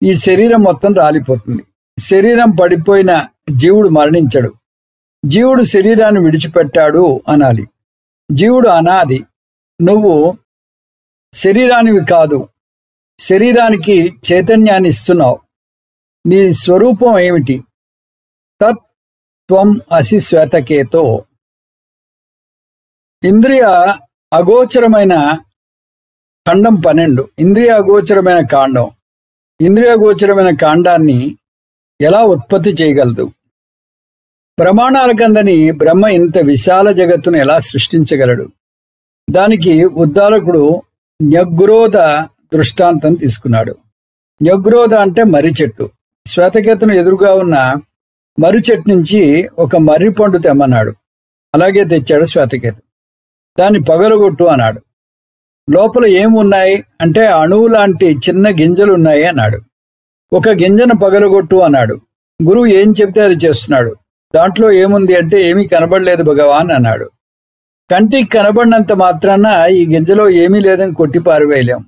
A: ఈ శరీరం మొత్తం రాలిపోతుంది. శరీరం పడిపోయిన జీవుడు మరణించడు. జీవుడు శరీరాన్ని విడిచిపెట్టాడు అనాలి. జీవుడు అనాది. నువ్వు శరీరానివి కాదు, శరీరానికి చైతన్యాన్ని ఇస్తున్నావు. నీ స్వరూపం ఏమిటి? తత్ త్వం అసి శ్వేతకేతో. ఇంద్రియ అగోచరమైన ఖండం 12. ఇంద్రియ అగోచరమైన కాండం. ఇంద్రియ గోచరమైన కాండాన్ని ఎలా ఉత్పత్తి చేయగలదు? ప్రమాణాలకందని బ్రహ్మ ఇంత విశాల జగత్తును ఎలా సృష్టించగలడు? దానికి ఉద్దాలకుడు న్యగ్రోధ దృష్టాంతం తీసుకున్నాడు. న్యగ్రోధ అంటే మర్రి చెట్టు. శ్వేతకేతును ఎదురుగా ఉన్న మర్రి చెట్టు నుంచి ఒక మర్రి పండు తెమ్మన్నాడు. అలాగే తెచ్చాడు శ్వేతకేతు. దాన్ని పగలగొట్టు అన్నాడు. లోపల ఏమున్నాయి అంటే అణువు లాంటి చిన్న గింజలు ఉన్నాయి అన్నాడు. ఒక గింజను పగలగొట్టు అన్నాడు. గురువు ఏం చెప్తే అది చేస్తున్నాడు. దాంట్లో ఏముంది అంటే ఏమీ కనబడలేదు భగవాన్ అన్నాడు. కంటికి కనబడినంత మాత్రాన ఈ గింజలో ఏమీ లేదని కొట్టి పారివేయలేం.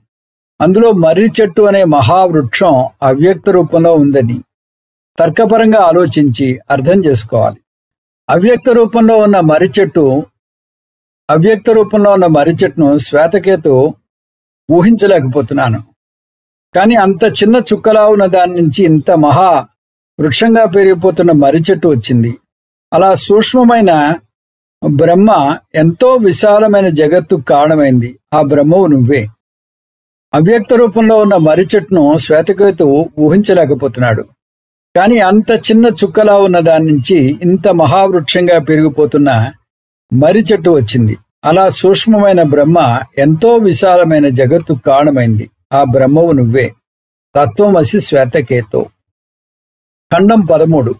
A: అందులో మర్రి చెట్టు అనే మహావృక్షం అవ్యక్త రూపంలో ఉందని తర్కపరంగా ఆలోచించి అర్థం చేసుకోవాలి. అవ్యక్త రూపంలో ఉన్న మర్రి చెట్టును శ్వేతకేతు ఊహించలేకపోతున్నాను. కానీ అంత చిన్న చుక్కలా ఉన్న దాని నుంచి ఇంత మహా వృక్షంగా పెరిగిపోతున్న మర్రి చెట్టు వచ్చింది. అలా సూక్ష్మమైన బ్రహ్మ ఎంతో విశాలమైన జగత్తు కారణమైంది. ఆ బ్రహ్మవు నువ్వే. అవ్యక్త రూపంలో ఉన్న మర్రి చెట్టును శ్వేతకేతు ఊహించలేకపోతున్నాడు. కానీ అంత చిన్న చుక్కలా ఉన్న దాని నుంచి ఇంత మహావృక్షంగా పెరిగిపోతున్న మర్రి చెట్టు వచ్చింది. అలా సూక్ష్మమైన బ్రహ్మ ఎంతో విశాలమైన జగత్తు కారణమైంది. ఆ బ్రహ్మవు నువ్వే. తత్వమసి శ్వేతకేతో. ఖండం 13.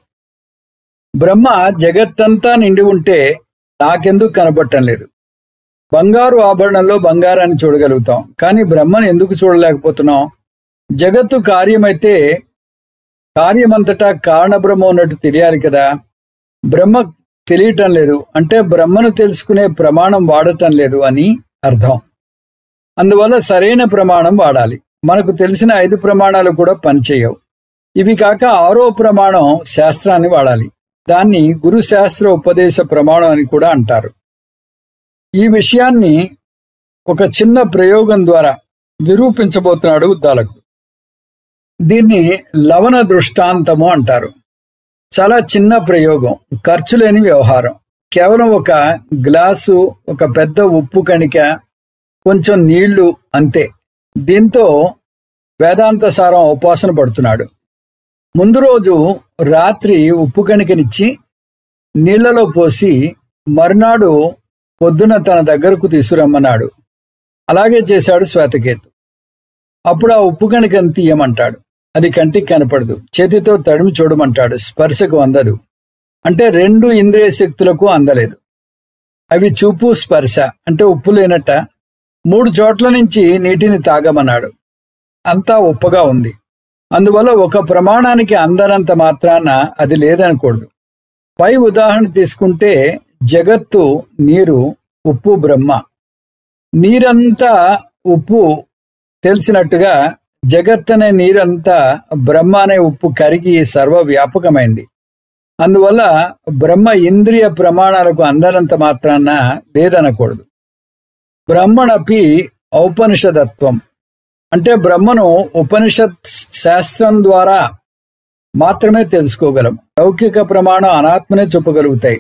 A: బ్రహ్మ జగత్తంతా నిండి ఉంటే నాకెందుకు కనబడటం లేదు? బంగారు ఆభరణంలో బంగారాన్ని చూడగలుగుతాం, కానీ బ్రహ్మను ఎందుకు చూడలేకపోతున్నాం? జగత్తు కార్యమైతే కార్యమంతటా కారణబ్రహ్మ ఉన్నట్టు తెలియాలి కదా. బ్రహ్మ తెలియటం లేదు అంటే బ్రహ్మను తెలుసుకునే ప్రమాణం వాడటం లేదు అని అర్థం. అందువల్ల సరైన ప్రమాణం వాడాలి. మనకు తెలిసిన 5 ప్రమాణాలు కూడా పనిచేయవు. ఇవి కాక 6వ ప్రమాణం శాస్త్రాన్ని వాడాలి. దాన్ని గురు శాస్త్ర ఉపదేశ ప్రమాణం అని కూడా అంటారు. ఈ విషయాన్ని ఒక చిన్న ప్రయోగం ద్వారా నిరూపించబోతున్నాడు ఉద్దాలకుడు. దీన్ని లవణ దృష్టాంతము అంటారు. చాలా చిన్న ప్రయోగం, ఖర్చు లేని వ్యవహారం. కేవలం ఒక గ్లాసు, ఒక పెద్ద ఉప్పు కణిక, కొంచెం నీళ్లు అంతే. దీంతో వేదాంత సారం ఉపాసన పడుతున్నాడు. ముందు రోజు రాత్రి ఉప్పు కణికనిచ్చి నీళ్లలో పోసి మరునాడు పొద్దున తన దగ్గరకు తీసుకురమ్మన్నాడు. అలాగే చేశాడు శ్వేతకేతు. అప్పుడు ఆ ఉప్పు కణికను తీయమంటాడు. అది కంటికి కనపడదు. చేతితో తడిమి చూడమంటాడు. స్పర్శకు అందదు. అంటే 2 ఇంద్రియ శక్తులకు అందలేదు. అవి చూపు, స్పర్శ. అంటే ఉప్పు లేనట్ట. 3 చోట్ల నుంచి నీటిని తాగమన్నాడు. అంతా ఉప్పగా ఉంది. అందువల్ల ఒక ప్రమాణానికి అందనంత మాత్రాన అది లేదనకూడదు. పై ఉదాహరణ తీసుకుంటే జగత్తు నీరు, ఉప్పు బ్రహ్మ. నీరంతా ఉప్పు తెలిసినట్టుగా జగత్ అనే నీరంతా బ్రహ్మ అనే ఉప్పు కరిగి సర్వవ్యాపకమైంది. అందువల్ల బ్రహ్మ ఇంద్రియ ప్రమాణాలకు అందనంత మాత్రాన లేదనకూడదు. బ్రహ్మణపి ఔపనిషదత్వం అంటే బ్రహ్మను ఉపనిషత్ శాస్త్రం ద్వారా మాత్రమే తెలుసుకోగలం. లౌకిక ప్రమాణం అనాత్మనే చెప్పగలుగుతాయి.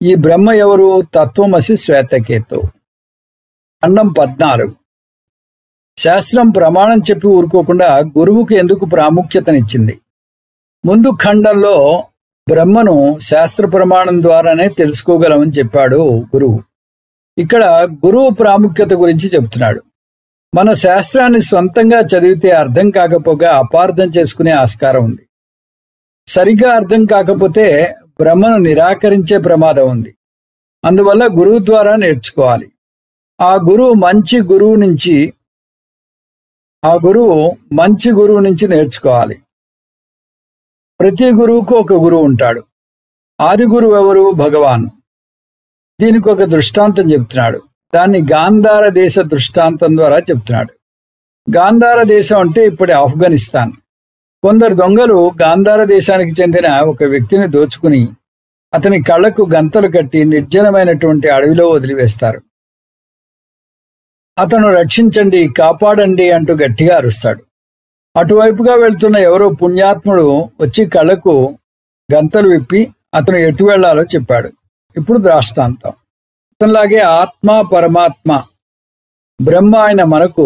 A: ఈ బ్రహ్మ ఎవరు? తత్వమసి శ్వేతకేతు. ఖండం 14. శాస్త్రం ప్రమాణం చెప్పి ఊరుకోకుండా గురువుకు ఎందుకు ప్రాముఖ్యతనిచ్చింది? ముందు ఖండంలో బ్రహ్మను శాస్త్ర ప్రమాణం ద్వారానే తెలుసుకోగలమని చెప్పాడు గురువు. ఇక్కడ గురువు ప్రాముఖ్యత గురించి చెప్తున్నాడు. మన శాస్త్రాన్ని సొంతంగా చదివితే అర్థం కాకపోగా అపార్థం చేసుకునే ఆస్కారం ఉంది. సరిగ్గా అర్థం కాకపోతే బ్రహ్మను నిరాకరించే ప్రమాదం ఉంది. అందువల్ల గురువు ద్వారా నేర్చుకోవాలి. ఆ గురువు మంచి గురువు నుంచి నేర్చుకోవాలి. ప్రతి గురువుకు ఒక గురువు ఉంటాడు. ఆది గురువు ఎవరు? భగవాన్. దీనికి ఒక దృష్టాంతం చెప్తున్నాడు. దాన్ని గాంధార దేశ దృష్టాంతం ద్వారా చెప్తున్నాడు. గాంధార దేశం అంటే ఇప్పటి ఆఫ్ఘనిస్తాన్. కొందరు దొంగలు గాంధార దేశానికి చెందిన ఒక వ్యక్తిని దోచుకుని అతని కళ్ళకు గంతలు కట్టి నిర్జనమైనటువంటి అడవిలో వదిలివేస్తారు. అతను రక్షించండి, కాపాడండి అంటూ గట్టిగా అరుస్తాడు. అటువైపుగా వెళ్తున్న ఎవరో పుణ్యాత్ముడు వచ్చి కళ్ళకు గంతలు విప్పి అతను ఎటు వెళ్లాలో చెప్పాడు. ఇప్పుడు దృష్టాంతం. అతనిలాగే ఆత్మ, పరమాత్మ, బ్రహ్మ అయిన మనకు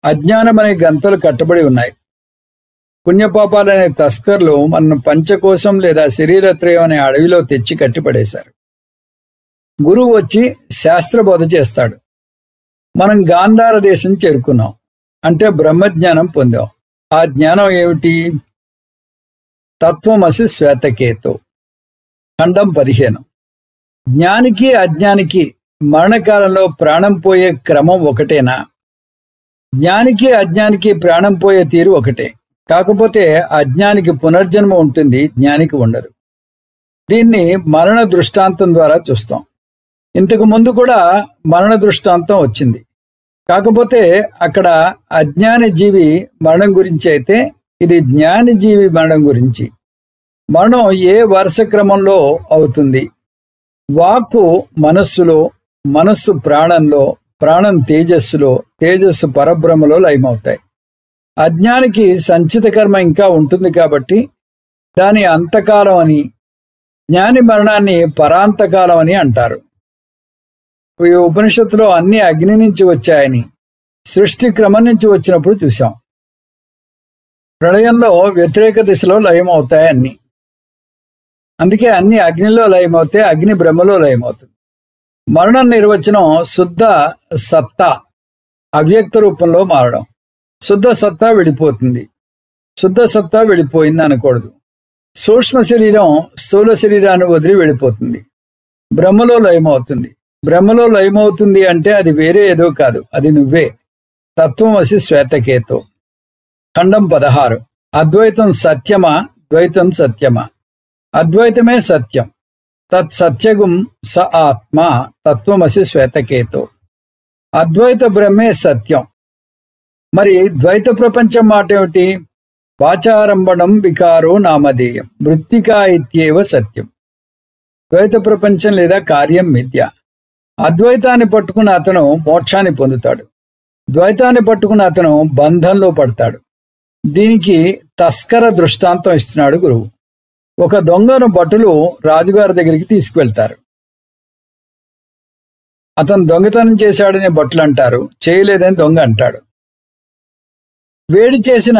A: అజ్ఞానమనే గంతలు కట్టబడి ఉన్నాయి. పుణ్యపాపాలనే తస్కర్లు మన పంచకోశం లేదా శరీరత్రయం అనే అడవిలో తెచ్చి కట్టిపడేశారు. గురువు వచ్చి శాస్త్రబోధ చేస్తాడు. మనం గాంధార దేశం చేరుకున్నాం. అంటే బ్రహ్మజ్ఞానం పొందాం. ఆ జ్ఞానం ఏమిటి? తత్వమసి శ్వేతకేతు. ఖండం 15. జ్ఞానికి అజ్ఞానికి మరణకాలంలో ప్రాణం పోయే క్రమం ఒకటేనా? జ్ఞానికి అజ్ఞానికి ప్రాణం పోయే తీరు ఒకటే. కాకపోతే అజ్ఞానికి పునర్జన్మ ఉంటుంది, జ్ఞానికి ఉండదు. దీన్ని మరణ దృష్టాంతం ద్వారా చూస్తాం. ఇంతకు ముందు కూడా మరణ దృష్టాంతం వచ్చింది. కాకపోతే అక్కడ అజ్ఞాని జీవి మరణం గురించి అయితే ఇది జ్ఞాని జీవి మరణం గురించి. మరణం ఏ వరుస క్రమంలో అవుతుంది? వాక్కు మనస్సులో, మనస్సు ప్రాణంలో, ప్రాణం తేజస్సులో, తేజస్సు పరబ్రహ్మలో లయమవుతాయి. అజ్ఞానికి సంచిత కర్మ ఇంకా ఉంటుంది కాబట్టి దాని అంతకాలం అని, జ్ఞాని మరణాన్ని పరాంతకాలం అని అంటారు. ఈ ఉపనిషత్తులో అన్ని అగ్ని నుంచి వచ్చాయని, సృష్టి క్రమం నుంచి వచ్చినప్పుడు చూశాం. ప్రళయంలో వ్యతిరేక దిశలో లయమవుతాయి అన్ని. అందుకే అన్ని అగ్నిలో లయమవుతే అగ్ని బ్రహ్మలో లయమవుతుంది. మరణం నిర్వచనం శుద్ధ సత్తా అవ్యక్త రూపంలో మారడం. శుద్ధ సత్తా వెళ్ళిపోతుంది. శుద్ధ సత్తా వెళ్ళిపోయింది అనకూడదు. సూక్ష్మ శరీరం స్థూల శరీరాన్ని వదిలి వెళ్ళిపోతుంది. బ్రహ్మలో లయమవుతుంది. బ్రహ్మలో లయమవుతుంది అంటే అది వేరే ఏదో కాదు, అది నువ్వే. తత్వమసి శ్వేతకేతు. ఖండం 16. అద్వైతం సత్యమా, ద్వైతం సత్యమా? అద్వైతమే సత్యం. తత్ సత్యగుం స ఆత్మ తత్వమసి శ్వేతకేతో. అద్వైత బ్రహ్మే సత్యం. మరి ద్వైత ప్రపంచం మాట ఏమిటి? వాచారంభణం వికారో నామధేయం మృత్తికా ఇత్యేవ సత్యం. ద్వైత ప్రపంచం లేదా కార్యం మిథ్య. అద్వైతాన్ని పట్టుకున్న అతను మోక్షాన్ని పొందుతాడు. ద్వైతాన్ని పట్టుకున్న అతను బంధంలో పడతాడు. దీనికి తస్కర దృష్టాంతం ఇస్తున్నాడు గురువు. ఒక దొంగను భటులు రాజుగారి దగ్గరికి తీసుకువెళ్తారు. అతను దొంగతనం చేశాడని భటులు అంటారు, చేయలేదని దొంగ అంటాడు. వేడి చేసిన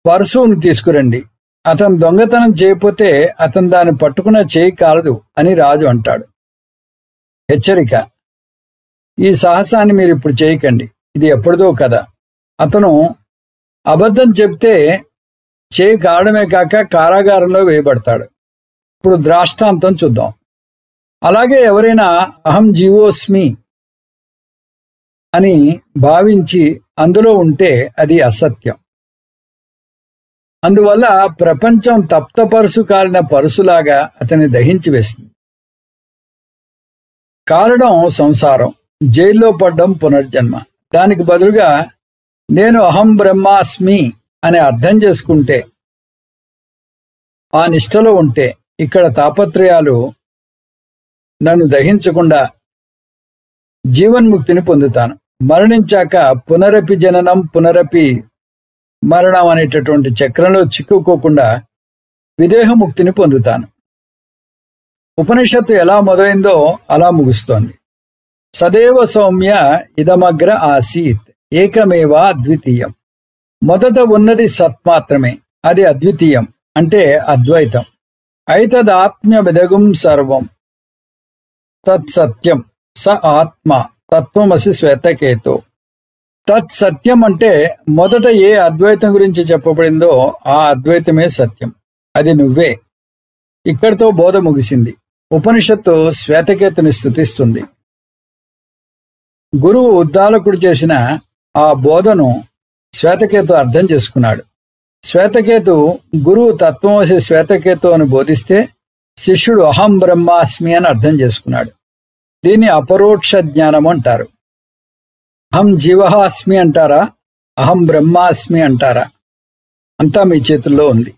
A: పర్సును తీసుకురండి, అతను దొంగతనం చేయకపోతే అతను దాన్ని పట్టుకున్న చేయి కాలదు అని రాజు అంటాడు. హెచ్చరిక: ఈ సాహసాన్ని మీరు ఇప్పుడు చేయకండి, ఇది ఎప్పటిదో కదా. అతను అబద్ధం చెప్తే చేయి కావడమే కాక కారాగారంలో వేయబడతాడు. ఇప్పుడు దృష్టాంతం చూద్దాం. అలాగే ఎవరైనా అహం జీవోస్మి అని భావించి అందులో ఉంటే అది అసత్యం. అందువల్ల ప్రపంచం తప్త పరుసు కాలిన పరుసులాగా అతన్ని దహించి వేస్తుంది. కారణం సంసారం, జైల్లో పడ్డం పునర్జన్మ. దానికి బదులుగా నేను అహం బ్రహ్మాస్మి అని అర్థం చేసుకుంటే, ఆ నిష్టలో ఉంటే ఇక్కడ తాపత్రయాలు నన్ను దహించకుండా జీవన్ముక్తిని పొందుతాను. మరణించాక పునరపి జననం పునరపి మరణం అనేటటువంటి చక్రంలో చిక్కుకోకుండా విదేహముక్తిని పొందుతాను. ఉపనిషత్తు ఎలా మొదలైందో అలా ముగుస్తోంది. సదేవ సౌమ్య ఇదమగ్ర ఆసీత్ ఏకమేవా అద్వితీయం. మొదట ఉన్నది సత్ మాత్రమే, అది అద్వితీయం అంటే అద్వైతం. ఐతదాత్మ్యమిదగుం సర్వం తత్సత్యం స ఆత్మ తత్వమసి శ్వేతకేతో. తత్సత్యం అంటే మొదట ఏ అద్వైతం గురించి చెప్పబడిందో ఆ అద్వైతమే సత్యం, అది నువ్వే. ఇక్కడితో బోధ ముగిసింది. ఉపనిషత్తు శ్వేతకేతుని స్తుతిస్తుంది. గురువు ఉద్దాలకుడు చేసిన ఆ బోధను శ్వేతకేతు అర్థం చేసుకున్నాడు. శ్వేతకేతు గురువు తత్వమసి శ్వేతకేతు అని బోధిస్తే శిష్యుడు అహం బ్రహ్మాస్మి అని అర్థం చేసుకున్నాడు. దీన్ని అపరోక్ష జ్ఞానం అంటారు. అహం జీవహాస్మి అంటారా, అహం బ్రహ్మాస్మి అంటారా, అంతా మీ చేతుల్లో ఉంది.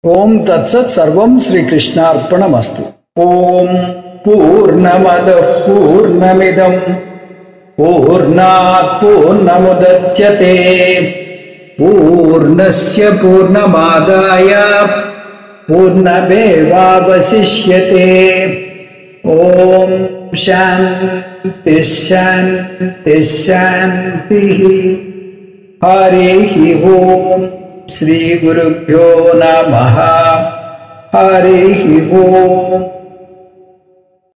A: ఓం తత్సత్. సర్వం శ్రీకృష్ణార్పణమస్తు. ఓం పూర్ణమదః పూర్ణమిదం పూర్ణాత్ పూర్ణముదచ్యతే పూర్ణస్య పూర్ణమాదాయ పూర్ణమేవావశిష్యతే. ఓం శాంతి శాంతి శాంతి. హరి ఓం. శ్రీ గురుభ్యో నమః. హరి ఓం.